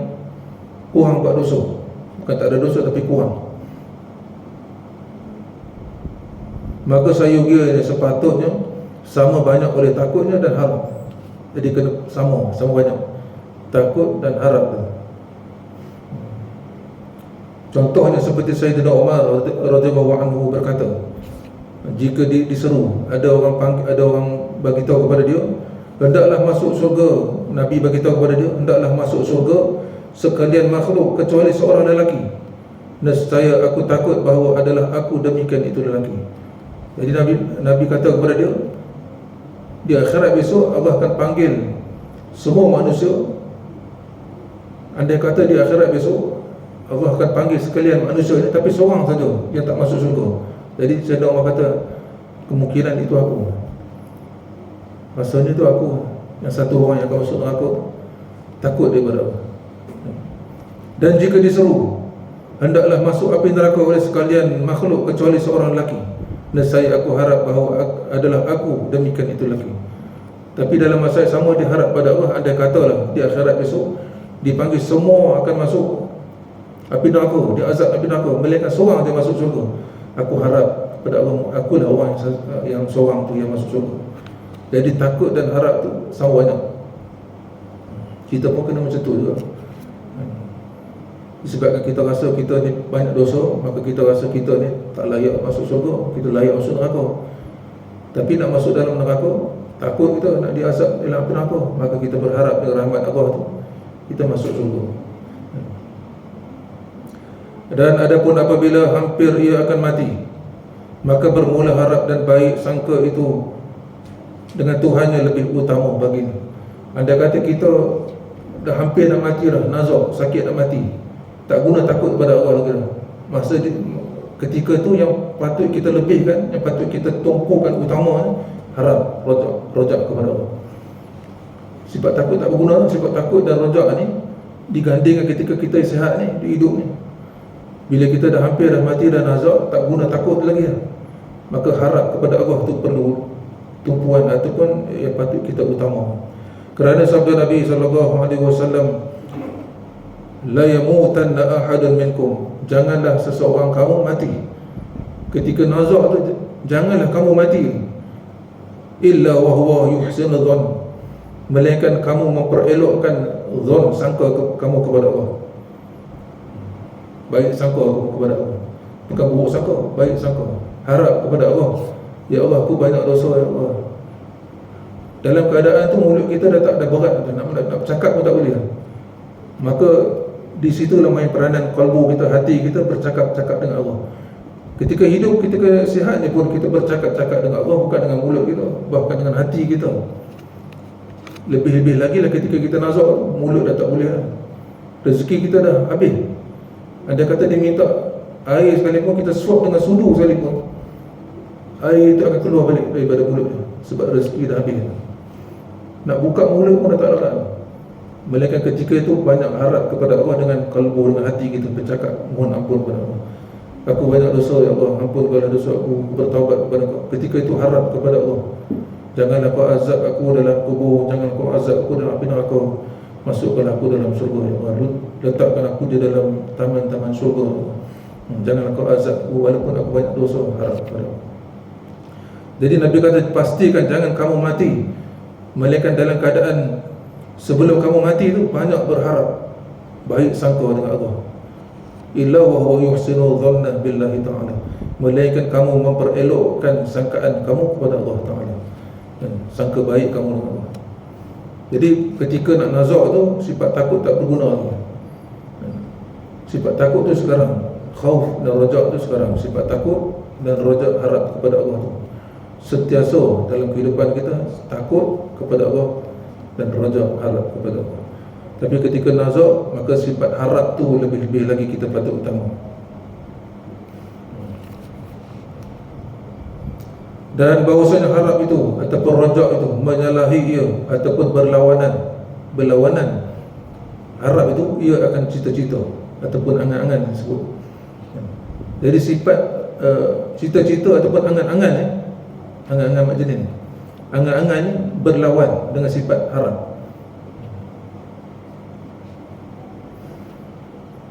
kurang buat dosa, bukan tak ada dosa tapi kurang, maka sayogianya sepatutnya sama banyak oleh takutnya dan harap. Jadi kena sama banyak takut dan harap. Contohnya seperti Sayyidina Umar radhiyallahu anhu berkata, jika diseru, ada orang bagi tahu kepada dia, hendaklah masuk syurga. Nabi bagi tahu kepada dia, hendaklah masuk syurga sekalian makhluk kecuali seorang lelaki. Nescaya aku takut bahawa adalah aku demikian itu lelaki. Jadi Nabi kata kepada dia, di akhirat besok Allah akan panggil semua manusia. Andai kata di akhirat besok Allah akan panggil sekalian manusia ini, tapi seorang saja yang tak masuk syurga. Jadi Sayyidina Umar kata, kemungkinan itu aku. Maksudnya itu aku, yang satu orang yang akan masuk neraka, takut daripada Allah. Dan jika diseru, hendaklah masuk api neraka oleh sekalian makhluk kecuali seorang lelaki, nescaya aku harap bahawa adalah aku demikian itu lelaki. Tapi dalam masa yang sama dia harap pada Allah, andai katalah di akhirat besok dipanggil semua akan masuk api neraka, dia azab api neraka, melainkan seorang dia masuk syurga. Aku harap kepada Allah, akulah orang yang seorang tu yang masuk syurga. Jadi takut dan harap tu sama banyak. Kita pun kena macam tu juga. Disebabkan kita rasa kita ni banyak dosa, maka kita rasa kita ni tak layak masuk syurga, kita layak masuk neraka. Tapi nak masuk dalam neraka, takut kita nak diazab dalam neraka, maka kita berharap dengan rahmat Allah tu kita masuk syurga. Dan adapun apabila hampir ia akan mati, maka bermula harap dan baik sangka itu dengan Tuhannya lebih utama baginya. Andai kata kita dah hampir nak mati dah, nazak, sakit nak mati, tak guna takut kepada Allah lagi dah. Masa ketika tu yang patut kita lebihkan, yang patut kita tumpukan utama, harap, rojak kepada Allah. Sifat takut tak berguna. Sifat takut dan rojak ni digandingkan ketika kita sihat ni, di hidup ni. Bila kita dah hampir dah mati, dah nazak, tak guna takut lagi dah. maka harap kepada Allah itu perlu tumpuan ataupun yang patut kita utama. Kerana sabda Nabi SAW, la yamutanna ahadun minkum, janganlah seseorang kamu mati. Ketika nazak tu, janganlah kamu mati illa wa huwa yuhsinu dhann, melainkan kamu memperelokkan zon, sangka kamu kepada Allah, baik sangka kepada Allah, bukan buruk sangka, baik sangka, harap kepada Allah. Ya Allah, aku banyak dosa, ya Allah. Dalam keadaan tu mulut kita dah tak ada berat, nak bercakap pun tak boleh. Maka di situlah main peranan kalbu kita, hati kita bercakap-cakap dengan Allah. Ketika hidup, ketika sihat ni pun kita bercakap-cakap dengan Allah, bukan dengan mulut kita, bahkan dengan hati kita. Lebih-lebih lagi lah ketika kita nazak, mulut dah tak boleh lah. Rezeki kita dah habis. Ada kata dia minta air sekalipun, kita suap dengan sudu sekalipun, air itu akan keluar balik daripada mulut dia, sebab rezeki dah habis. Nak buka mulut pun dah tak larat. Melainkan ketika itu banyak harap kepada Allah dengan kalbu, dengan hati kita bercakap, mohon ampun kepada Allah. Aku banyak dosa, ya Allah, ampunkanlah dosa aku, bertaubat kepada Kau. Ketika itu harap kepada Allah. Janganlah Kau azab aku dalam kubur, jangan Kau azab aku dalam api neraka, masukkanlah aku dalam syurga, ya Allah. Letakkan aku di dalam taman-taman syurga. Janganlah Kau azab aku walaupun aku banyak dosa, harap kepada Allah. Jadi Nabi kata, pastikan jangan kamu mati melainkan dalam keadaan sebelum kamu mati itu banyak berharap, baik sangka dengan Allah. Illa wa huwa yuhsinu dhanna billahi ta'ala, melainkan kamu memperelokkan sangkaan kamu kepada Allah Ta'ala, sangka baik kamu dengan Allah. Jadi ketika nak nazak tu, sifat takut tak berguna lagi. Sifat takut tu sekarang, khauf dan rajak tu sekarang. Sifat takut dan rajak harap kepada Allah tu sentiasa dalam kehidupan kita, takut kepada Allah dan rajak harap kepada Allah. Tapi ketika nazak, maka sifat harap tu lebih-lebih lagi kita patut utama. Dan bahawasanya harap itu ataupun rajak itu menyalahi ia ataupun berlawanan harap itu, ia akan cita-cita ataupun angan-angan disebut. Jadi sifat cita-cita ataupun angan-angan angan-angan majlis ni, angan-angan ni berlawan dengan sifat harap.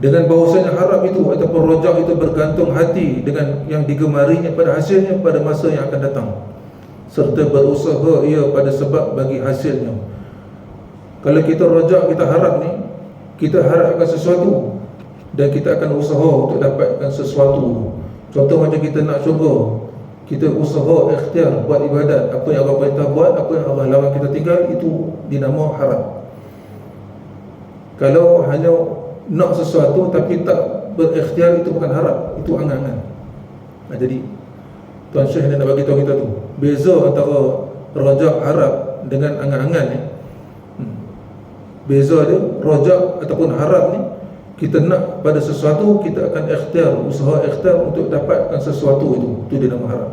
Dengan bahawasanya harap itu ataupun rajak itu bergantung hati dengan yang digemarinya pada hasilnya pada masa yang akan datang, serta berusaha ia pada sebab bagi hasilnya. Kalau kita rajak, kita harap ni, kita harapkan sesuatu dan kita akan usaha untuk dapatkan sesuatu. Contoh macam kita nak syurga, kita usaha ikhtiar buat ibadat, apa yang Allah perintah buat, apa yang Allah larang kita tinggal, itu dinama harap. Kalau hanya nak sesuatu tapi tak berikhtiar, itu bukan harap, itu angan-angan. Jadi Tuan Syekh nak bagi tahu kita tu beza antara rajak harap dengan angan-angan ni. Beza dia, rajak ataupun harap ni, kita nak pada sesuatu, kita akan ikhtiar, usaha ikhtiar untuk dapatkan sesuatu itu dia nama harap.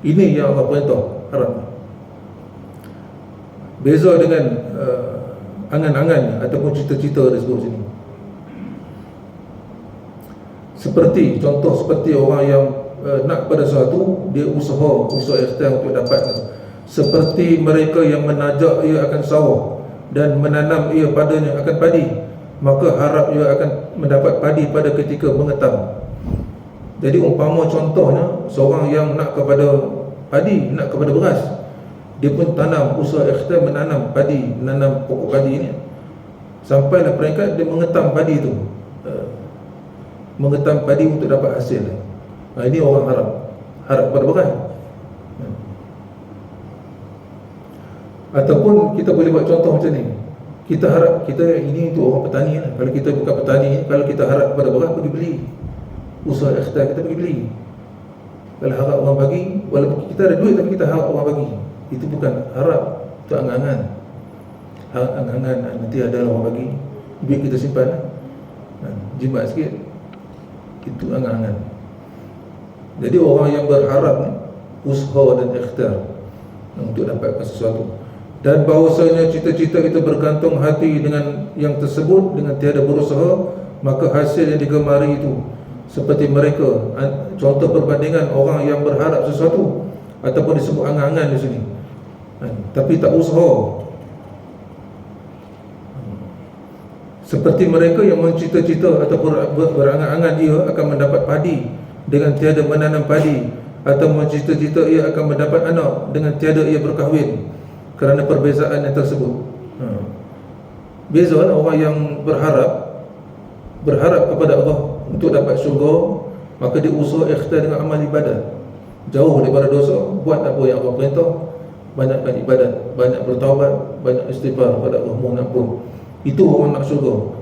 Ini yang Allah perintah, harap. Beza dengan angan-angan ataupun cita-cita disebut sini. Seperti contoh, seperti orang yang nak pada sesuatu, dia usaha ikhtiar untuk dapatkan. Seperti mereka yang menajak ia akan sawah dan menanam ia padanya akan padi, maka harap ia akan mendapat padi pada ketika mengetam. Jadi umpama contohnya, seorang yang nak kepada padi, nak kepada beras, dia pun tanam, usaha ikhtiar menanam padi, menanam pokok padi ini, sampailah peringkat dia mengetam padi itu, mengetam padi untuk dapat hasil. Ini orang harap pada beras. Ataupun kita boleh buat contoh macam ni, kita harap, kita ini untuk orang petani lah. Kalau kita bukan petani, kalau kita harap kepada beras, pergi beli, usaha ikhtiar kita pergi beli. Kalau harap orang bagi, walaupun kita ada duit tapi kita harap orang bagi, itu bukan harap, itu angan-angan. Angan-angan, nanti ada orang bagi, duit kita simpan, jimat sikit, itu angan-angan. Jadi orang yang berharap ni, usaha dan ikhtiar untuk dapatkan sesuatu. Dan bahawasanya cita-cita itu bergantung hati dengan yang tersebut, dengan tiada berusaha, maka hasil yang digemari itu seperti mereka. Contoh perbandingan orang yang berharap sesuatu ataupun disebut angan-angan di sini, tapi tak usaha. Seperti mereka yang mencita-cita ataupun berangan-angan ia akan mendapat padi dengan tiada menanam padi, atau mencita-cita ia akan mendapat anak dengan tiada ia berkahwin, kerana perbezaan yang tersebut. Beza orang yang berharap kepada Allah untuk dapat syurga, maka dia usaha ikhtiar dengan amal ibadat, jauh daripada dosa, buat apa yang Allah perintah, banyakkan ibadat, banyak bertaubat, banyak istighfar kepada Allah, mohon ampun. Itu orang nak syurga.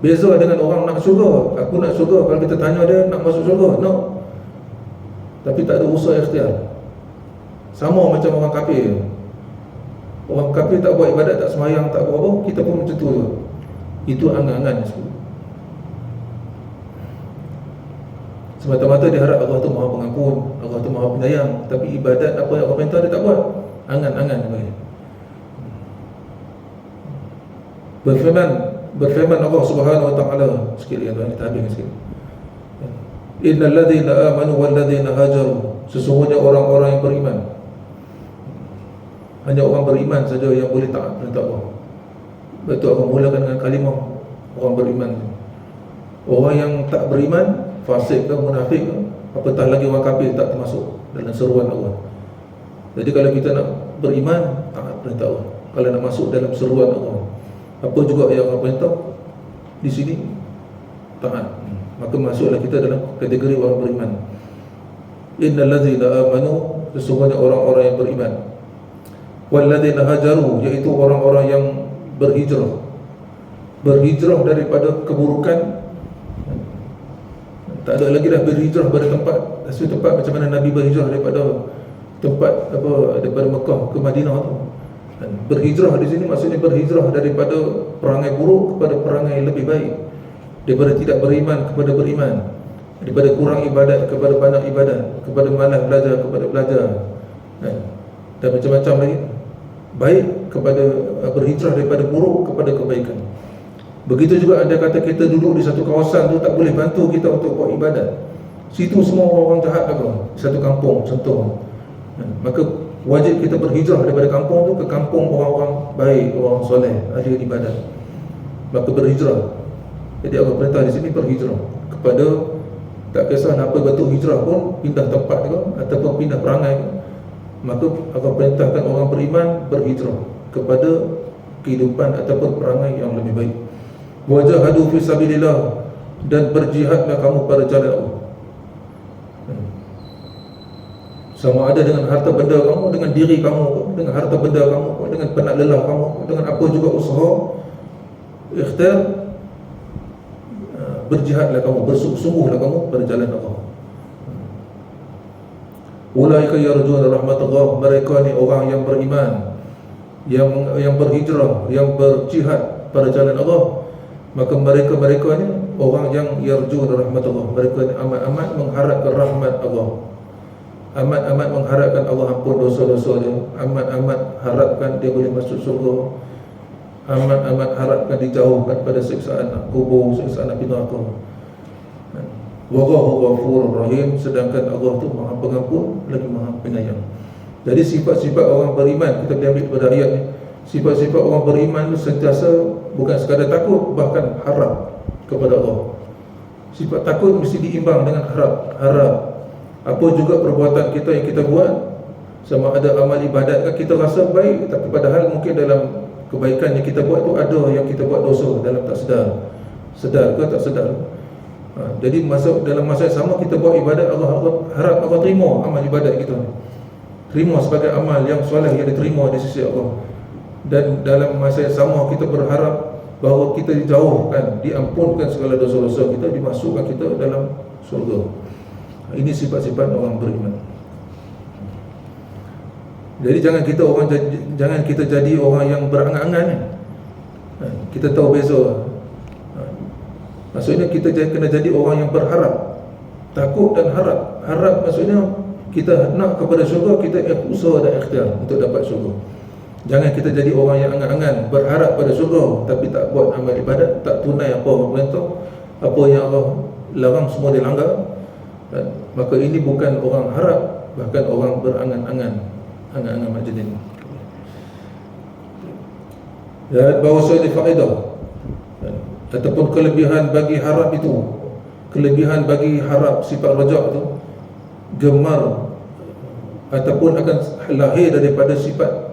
Beza dengan orang nak syurga. Aku nak syurga, kalau kita tanya dia nak masuk syurga, no, tapi tak ada usaha ikhtiar. Sama macam orang kafir. Orang kafir tak buat ibadat, tak semayang, tak buat apa, kita pun macam tu juga. Itu angan-angan. Semata-mata dia harap Allah tu Maha Pengampun, Allah tu Maha Penyayang, tapi ibadat apa yang Allah perintah dia tak buat. Angan-angan. Berfirman Allah Subhanahu wa taala, sikit lagi kita habiskan sikit. Innal ladzina amanu wal ladzina hajaru, sesungguhnya orang-orang yang beriman. Hanya orang beriman saja yang boleh taat perintah Allah. Betul, Allah mulakan dengan kalimah orang beriman. Orang yang tak beriman, fasik ke, munafik ke, apatah lagi orang kafir, tak termasuk dalam seruan Allah. Jadi kalau kita nak beriman, taat perintah Allah. Kalau nak masuk dalam seruan Allah, apa juga yang Allah perintah di sini, taat, maka masuklah kita dalam kategori orang beriman. Innal ladzina amanu, sesungguhnya orang-orang yang beriman. Wal ladzina hajaru, iaitu orang-orang yang berhijrah daripada keburukan. Tak ada lagi dah berhijrah pada tempat, sesuatu tempat macam mana Nabi berhijrah daripada tempat daripada Mekah ke Madinah tu. Dan berhijrah di sini maksudnya berhijrah daripada perangai buruk kepada perangai lebih baik, daripada tidak beriman kepada beriman, daripada kurang ibadat kepada banyak ibadat, kepada malas belajar kepada belajar, dan macam-macam lagi. Baik kepada berhijrah daripada buruk kepada kebaikan. Begitu juga anda kata kita duduk di satu kawasan tu tak boleh bantu kita untuk buat ibadat. Situ semua orang jahat apa? Satu kampung contoh. Maka wajib kita berhijrah daripada kampung tu ke kampung orang-orang baik, orang soleh, ahli ibadat. Maka berhijrah. Jadi Allah perintah di sini berhijrah kepada, tak kisah apa betul hijrah pun, pindah tempat ke ataupun pindah perangai ke, maka Allah perintahkan orang beriman berhijrah kepada kehidupan ataupun perangai yang lebih baik. Wajahadu fi sabilillah, dan berjihadlah kamu pada jalan Allah. Sama ada dengan harta benda kamu, dengan diri kamu, dengan harta benda kamu, dengan penat lelah kamu, dengan apa juga usaha ikhtiar, berjihadlah kamu, bersungguh-sungguhlah kamu pada jalan Allah. Ulaika yarjuna rahmatullah, mereka ni orang yang beriman, yang berhijrah, yang berjihad pada jalan Allah. Maka mereka ni orang yang yarjuna rahmatullah, mereka ni amat-amat mengharapkan rahmat Allah, amat-amat mengharapkan Allah ampun dosa-dosa dia, amat-amat harapkan dia boleh masuk surga, amat-amat harapkan dijauhkan pada siksaan kubur, siksaan api neraka. Wallahu ghafurur rahim, sedangkan Allah tu Maha Pengampun lagi Maha Penyayang. Jadi sifat-sifat orang beriman, kita boleh ambil pada ayat ni, sifat-sifat orang beriman itu sentiasa bukan sekadar takut, bahkan harap kepada Allah. Sifat takut mesti diimbang dengan harap. Apa juga perbuatan kita yang kita buat, sama ada amal ibadat kan, kita rasa baik, tapi padahal mungkin dalam kebaikan yang kita buat tu ada yang kita buat dosa dalam tak sedar ke tak sedar. Jadi dalam masa yang sama kita buat ibadat, Allah harap Allah terima amal ibadat kita, terima sebagai amal yang soleh yang diterima di sisi Allah. Dan dalam masa yang sama kita berharap bahawa kita dijauhkan, diampunkan segala dosa-dosa kita, dimasukkan kita dalam surga. Ini sifat-sifat orang beriman. Jadi jangan kita jadi orang yang berangan-angan. Kita tahu beza. Maksudnya kita kena jadi orang yang berharap, takut dan harap. Harap maksudnya kita nak kepada syurga, kita usaha dan ikhtiar untuk dapat syurga. Jangan kita jadi orang yang angan-angan berharap pada syurga tapi tak buat amal ibadat, tak tunai apa Allah perintah, apa yang Allah dilarang, semua dilanggar, maka ini bukan orang harap, bahkan orang berangan-angan macam ini. Dan bahawasanya faedah ataupun kelebihan bagi harap itu, kelebihan bagi harap sifat rajak itu, gemar ataupun akan lahir daripada sifat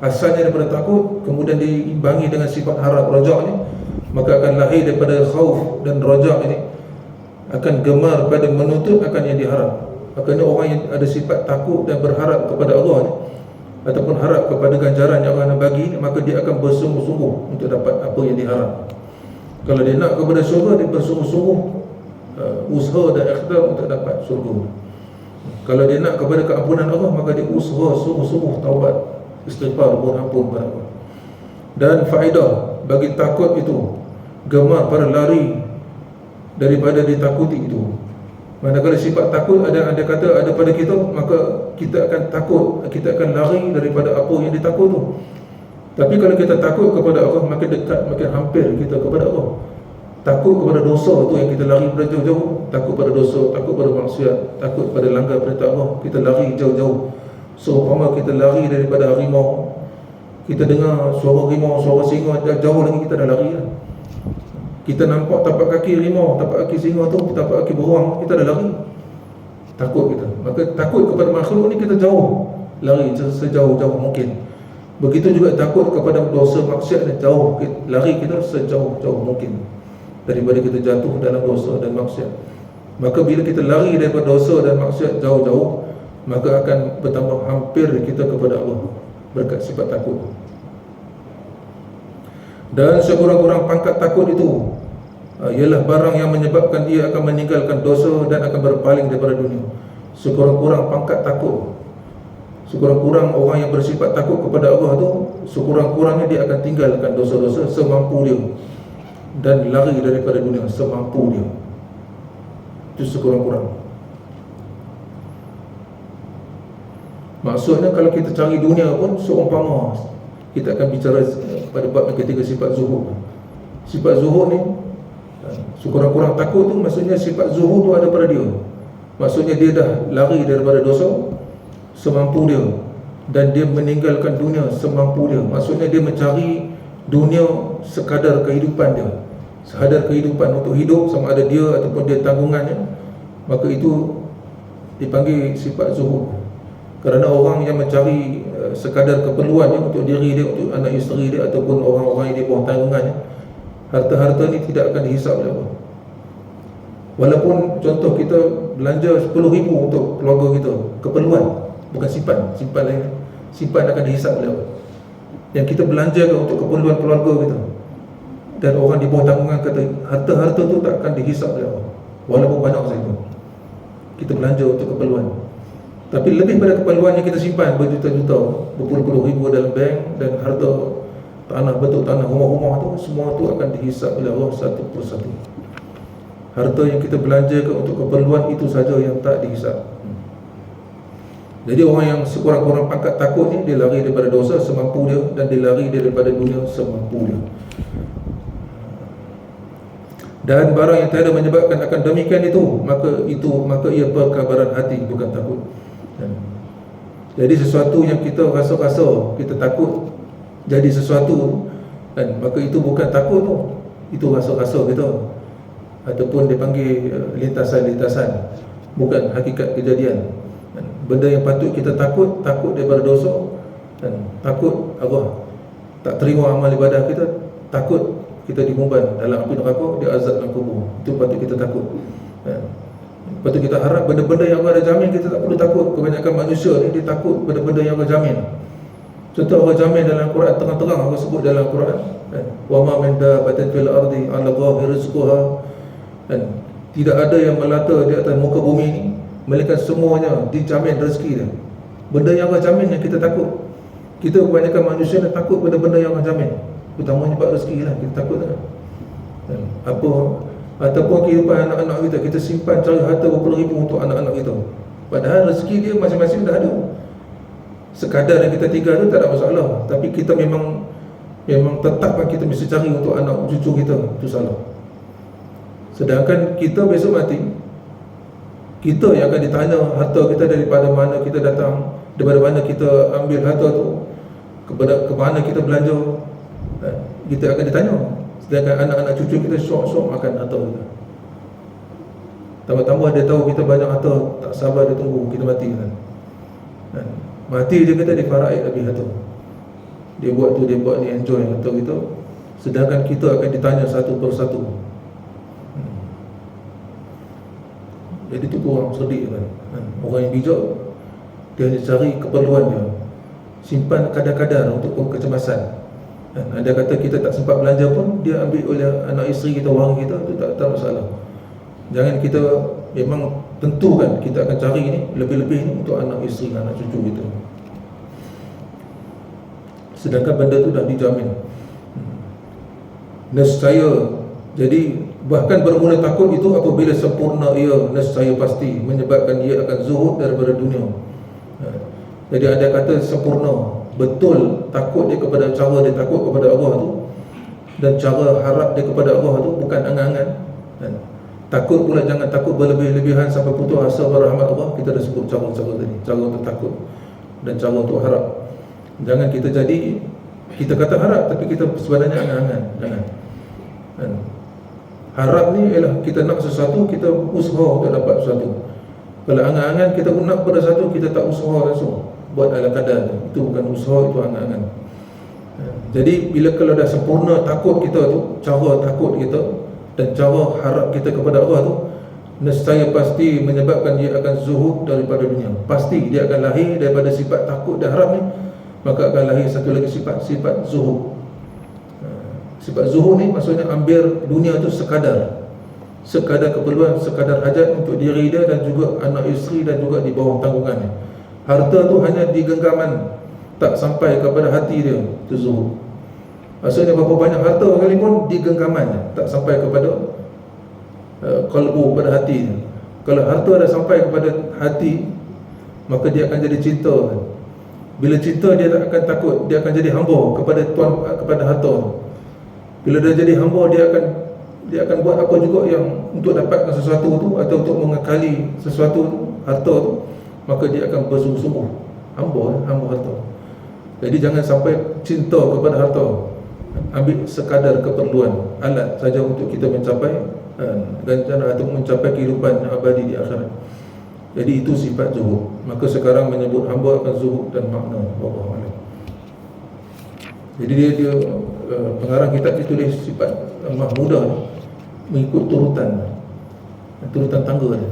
asalnya daripada takut, kemudian diimbangi dengan sifat harap rajak ni, maka akan lahir daripada khauf dan rajak ini, akan gemar pada menuntut akan yang diharap. Makanya orang yang ada sifat takut dan berharap kepada Allah ni, ataupun harap kepada ganjaran yang Allah nak bagi, maka dia akan bersungguh-sungguh untuk dapat apa yang diharap. Kalau dia nak kepada syurga, dia bersungguh-sungguh usaha dan ikhtiar untuk dapat syurga. Kalau dia nak kepada keampunan Allah, maka dia usaha sungguh-sungguh taubat, istighfar, mohon ampun kepada Allah. Dan faedah bagi takut itu, gemar pada lari daripada ditakuti itu. Manakala sifat takut ada kata ada pada kita, maka kita akan takut, kita akan lari daripada apa yang ditakut tu. Tapi kalau kita takut kepada Allah, makin dekat, makin hampir kita kepada Allah. Takut kepada dosa tu yang kita lari pada jauh-jauh. Takut pada dosa, takut pada maksiat, takut pada langgar perintah Allah, kita lari jauh-jauh. Seumpama kita lari daripada harimau, kita dengar suara harimau, suara singa, jauh lagi kita dah lari kan. Kita nampak tapak kaki harimau, tapak kaki singa tu, tapak kaki beruang, kita dah lari. Takut kita. Maka takut kepada makhluk ni kita jauh, lari sejauh-jauh mungkin. Begitu juga takut kepada dosa maksiat ni, jauh, lari kita sejauh-jauh mungkin daripada kita jatuh dalam dosa dan maksiat. Maka bila kita lari daripada dosa dan maksiat jauh-jauh, maka akan bertambah hampir kita kepada Allah berkat sifat takut. Dan sekurang-kurang pangkat takut itu ialah barang yang menyebabkan dia akan meninggalkan dosa dan akan berpaling daripada dunia. Sekurang-kurang pangkat takut, sekurang-kurang orang yang bersifat takut kepada Allah tu, sekurang-kurangnya dia akan tinggalkan dosa-dosa semampu dia dan lari daripada dunia semampu dia. Itu sekurang-kurang. Maksudnya kalau kita cari dunia pun seumpama, kita akan bicara pada bab yang ketiga, sifat zuhud. Sifat zuhud ni, sekurang-kurang takut tu, maksudnya sifat zuhud tu ada pada dia. Maksudnya dia dah lari daripada dosa semampu dia, dan dia meninggalkan dunia semampu dia. Maksudnya dia mencari dunia sekadar kehidupan dia, sekadar kehidupan untuk hidup, sama ada dia ataupun dia tanggungannya, maka itu dipanggil sifat zuhud. Kerana orang yang mencari sekadar keperluannya untuk diri dia, untuk anak isteri dia, ataupun orang-orang yang di bawah tanggungannya, harta-harta ni tidak akan dihisap oleh Allah. Walaupun contoh kita belanja 10,000 untuk keluarga kita, keperluan, bukan simpan lain, simpan akan dihisap oleh Allah. Yang kita belanjakan untuk keperluan keluarga kita, dan orang di bawah tanggungan kata harta-harta tu tak akan dihisap oleh Allah, walaupun banyak saja kita belanja untuk keperluan. Tapi lebih pada keperluan yang kita simpan berjuta-juta, berpuluh-puluh ribu dalam bank, dan harta tanah, bentuk tanah, rumah-rumah tu, semua tu akan dihisap oleh Allah satu persatu. Harta yang kita belanjakan untuk keperluan itu saja yang tak dihisap. Jadi orang yang sekurang-kurang pangkat takut ni, dia lari daripada dosa semampu dia, dan dia lari daripada dunia semampu dia. Dan barang yang tiada menyebabkan akan demikian itu, maka ia perkabaran hati, bukan takut. Jadi sesuatu yang kita rasa-rasa kita takut jadi sesuatu, dan maka itu bukan takut tu, itu rasa-rasa kita, ataupun dipanggil lintasan-lintasan, bukan hakikat kejadian. Benda yang patut kita takut daripada dosa, dan takut Allah tak terima amal ibadah kita, takut kita dimumban dalam api neraka, diazab dalam kubur. Itu patut kita takut. Patut kita harap benda-benda yang Allah dah jamin, kita tak perlu takut. Kebanyakan manusia ni dia takut benda-benda yang Allah jamin. Contoh Allah jamin dalam Quran, terang-terang Allah sebut dalam Quran, wa ma min dabbatin fil ardi 'ala Allahi rizquha, dan tidak ada yang melata di atas muka bumi ni melainkan semuanya dijamin rezeki dia. Benda yang Allah jamin yang kita takut. Kita kebanyakan manusia dah takut benda-benda yang Allah jamin, utamanya bab rezeki lah, kita takut kan. Ataupun kehidupan anak-anak kita simpan cari harta berpuluh ribu untuk anak-anak kita, padahal rezeki dia masing-masing dah ada. Sekadar yang kita tinggal tu tak ada masalah, tapi kita memang tetapkan kita mesti cari untuk anak cucu kita, itu salah. Sedangkan kita besok mati, kita yang akan ditanya harta kita daripada mana kita datang, daripada mana kita ambil harta tu, ke mana kita belanja, kita akan ditanya. Sedangkan anak-anak cucu kita syok-syok makan harta kita. Tambah-tambah dia tahu kita banyak harta, tak sabar dia tunggu kita mati kan. Mati je kita, dia faraid habis harta. Dia buat tu, dia buat ni, enjoy harta kita. Sedangkan kita akan ditanya satu persatu. Jadi tu orang cerdik kan. Orang yang bijak, dia hanya cari keperluan dia, simpan kadar-kadar untuk kecemasan. Anda kata kita tak sempat belanja pun, dia ambil oleh anak isteri kita, orang kita, tu tak masalah. Jangan kita memang tentukan kita akan cari ni, lebih-lebih ni untuk anak isteri, anak cucu kita. Sedangkan benda tu dah dijamin. Nescaya. Jadi bahkan bermula takut itu apabila sempurna ia, nescaya pasti menyebabkan ia akan zuhud daripada dunia. Jadi anda kata sempurna, betul takut dia kepada, cara dia takut kepada Allah tu dan cara harap dia kepada Allah tu bukan angan-angan. Takut pula jangan takut berlebih-lebihan sampai putus asa pada rahmat Allah. Kita dah sebut cara-cara tadi, cara untuk takut dan cara untuk harap. Jangan kita jadi, kita kata harap tapi kita sebenarnya angan-angan. Jangan. Harap ni ialah kita nak sesuatu, kita usaha untuk dapat sesuatu. Kalau angan-angan kita nak pada sesuatu, kita tak usaha langsung buat ala kadar. Itu bukan usaha, itu angan-angan. Jadi bila kalau dah sempurna takut kita tu, cara takut kita dan cara harap kita kepada Allah tu, nescaya pasti menyebabkan dia akan zuhud daripada dunia. Pasti dia akan lahir daripada sifat takut dan harap ni, maka akan lahir satu lagi sifat zuhud. Sifat zuhud ni maksudnya ambil dunia tu sekadar keperluan, sekadar hajat untuk diri dia dan juga anak isteri dan juga di bawah tanggungannya. Harta tu hanya di genggaman, tak sampai kepada hati dia, itu zuhud. Maksudnya berapa banyak harta sekalipun di genggamannya, tak sampai kepada qalbu, pada hati dia. Kalau harta dah sampai kepada hati, maka dia akan jadi cinta. Bila cinta, dia tak akan takut, dia akan jadi hamba kepada tuan, kepada harta. Bila dia jadi hamba, dia akan buat apa juga yang untuk dapatkan sesuatu tu atau untuk mengekali sesuatu tu, harta tu, maka dia akan bersungguh-sungguh hamba harta. Jadi jangan sampai cinta kepada harta, ambil sekadar keperluan, alat saja untuk kita mencapai rencana atau mencapai kehidupan yang abadi di akhirat. Jadi itu sifat zuhud. Maka sekarang menyebut hamba akan zuhud dan makna wallahu a'lam. Jadi dia pengarang kitab ditulis sifat mahmudah mengikut turutan tangga dia.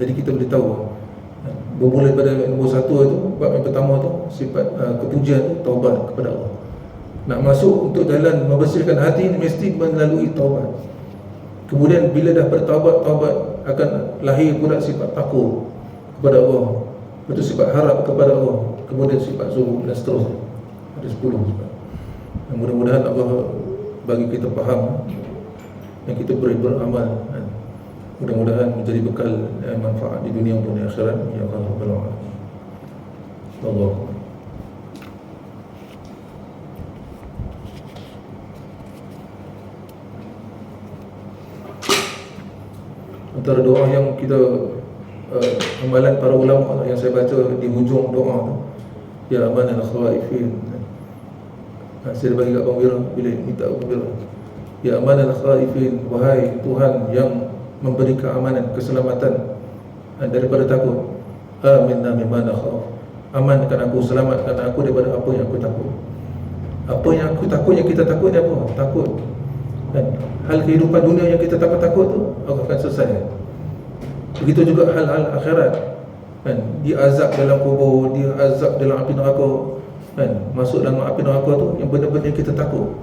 Jadi kita boleh tahu bermula pada nombor 1 itu, bab yang pertama tu sifat kepujian tu, taubat kepada Allah. Nak masuk untuk jalan membersihkan hati mesti melalui taubat. Kemudian bila dah bertaubat, taubat akan lahir pula sifat takut kepada Allah, betul sifat harap kepada Allah, kemudian sifat zuhud dan seterusnya. Ada 10 sifat. Mudah-mudahan Allah bagi kita faham yang kita boleh beramal. Mudah-mudahan menjadi bekal manfaat di dunia maupun di akhirat. Ya Allah. Allah. Antara doa yang kita amalan para ulama yang saya baca di hujung doa tu, ya amanal khaifin. Saya bagi kat Abang Wira bila minta Abang Wira, ya amanal khaifin, wahai Tuhan yang memberi keamanan, keselamatan daripada takut. Aminna mimma nakhaf, amankan aku, selamatkan aku daripada apa yang aku takut. Apa yang aku takut, yang kita takut ni apa? Takut hal kehidupan dunia yang kita takut tu Allah akan selesai. Begitu juga hal-hal akhirat, dia azab dalam kubur, dia azab dalam api neraka, masuk dalam api neraka tu yang benar-benar kita takut,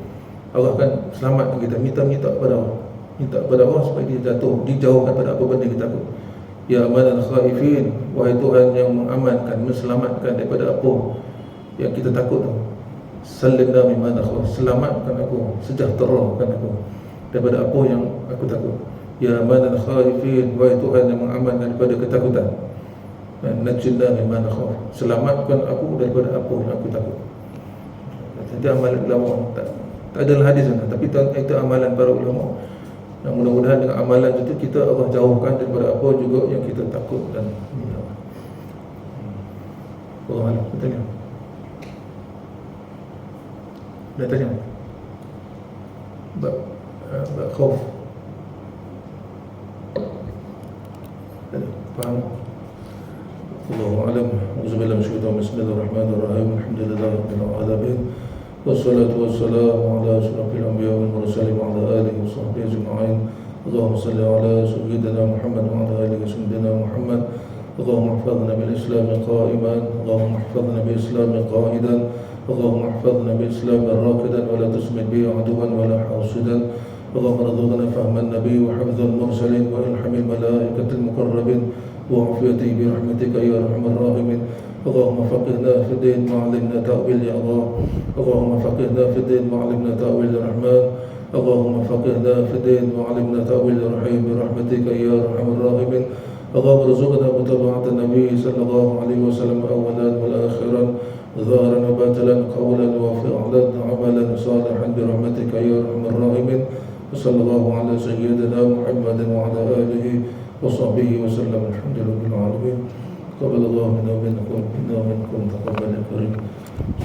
Allah akan selamatkan kita. Minta kepada Allah, minta kepada Allah supaya dia jatuh, dijauhkan pada apa benda kita takut. Ya amanal khaifin, wahai Tuhan yang mengamankan, menselamatkan daripada apa yang kita takut tu. Salimna mimma nakhaf, selamatkan aku, sejahterakan aku daripada apa yang aku takut. Ya amanal khaifin, wahai Tuhan yang mengamankan daripada ketakutan. Najinna mimma nakhaf, selamatkan aku daripada apa yang aku takut. Jadi amalan ulama tak ada hadis sana, tapi itu amalan para ulama. Dan mudah-mudahan dengan amalan itu kita Allah jauhkan daripada apa juga yang kita takutkan. Allah Alam. Tanya. Dah tanya. Bab khauf. Faham? Allahu Alam. Auzubillahi minasyaitonir rajim. Bismillahirrahmanirrahim. Alhamdulillahirabbil alamin. Wassalatu wassalamu ala asyrafil anbiya'i wal mursalin wa ala alihi wa sahbihi ajma'in. Allahumma salli ala sayyidina Muhammad wa ala alihi sayyidina Muhammad. Allahumma ihfazna bil Islam qa'iman, Allahumma ihfazna bil Islam qa'idan, Allahumma ihfazna bil Islam raqidan wa la tusmit bi aduwan wa la hasidan. Allahumma rzuqna fahman nabiy wa hifdzal mursalin wa ilhamil malaikatil muqarrabin wa afiyati bi rahmatika ya arhamar rahimin. اللهم فقهنا في الدين وعلمنا تأويل يا الله. اللهم فقهنا في الدين وعلمنا تأويل الرحمن. اللهم فقهنا في الدين وعلمنا تأويل الرحيم برحمتك يا أرحم الراحمين. اللهم ارزقنا متابعة النبي صلى الله عليه وسلم أولا والآخرا ظاهرا وباطلا قولا وفعلا عملا صالحا برحمتك يا أرحم الراحمين. وصلى الله على سيدنا محمد وعلى آله وصحبه وسلم. الحمد لله رب العالمين. قبل الله منا ومنكم تقبل يا كريم.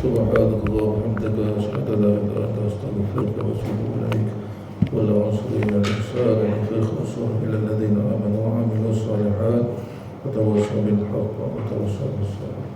سبحانك اللهم وبحمدك أشهد أن لا إله إلا أنت أستغفرك وأتوب إليك. ولا عسر إلا الإنسان في خسر إلا الذين آمنوا وعملوا الصالحات وتواصوا بالحق وتواصوا بالصبر.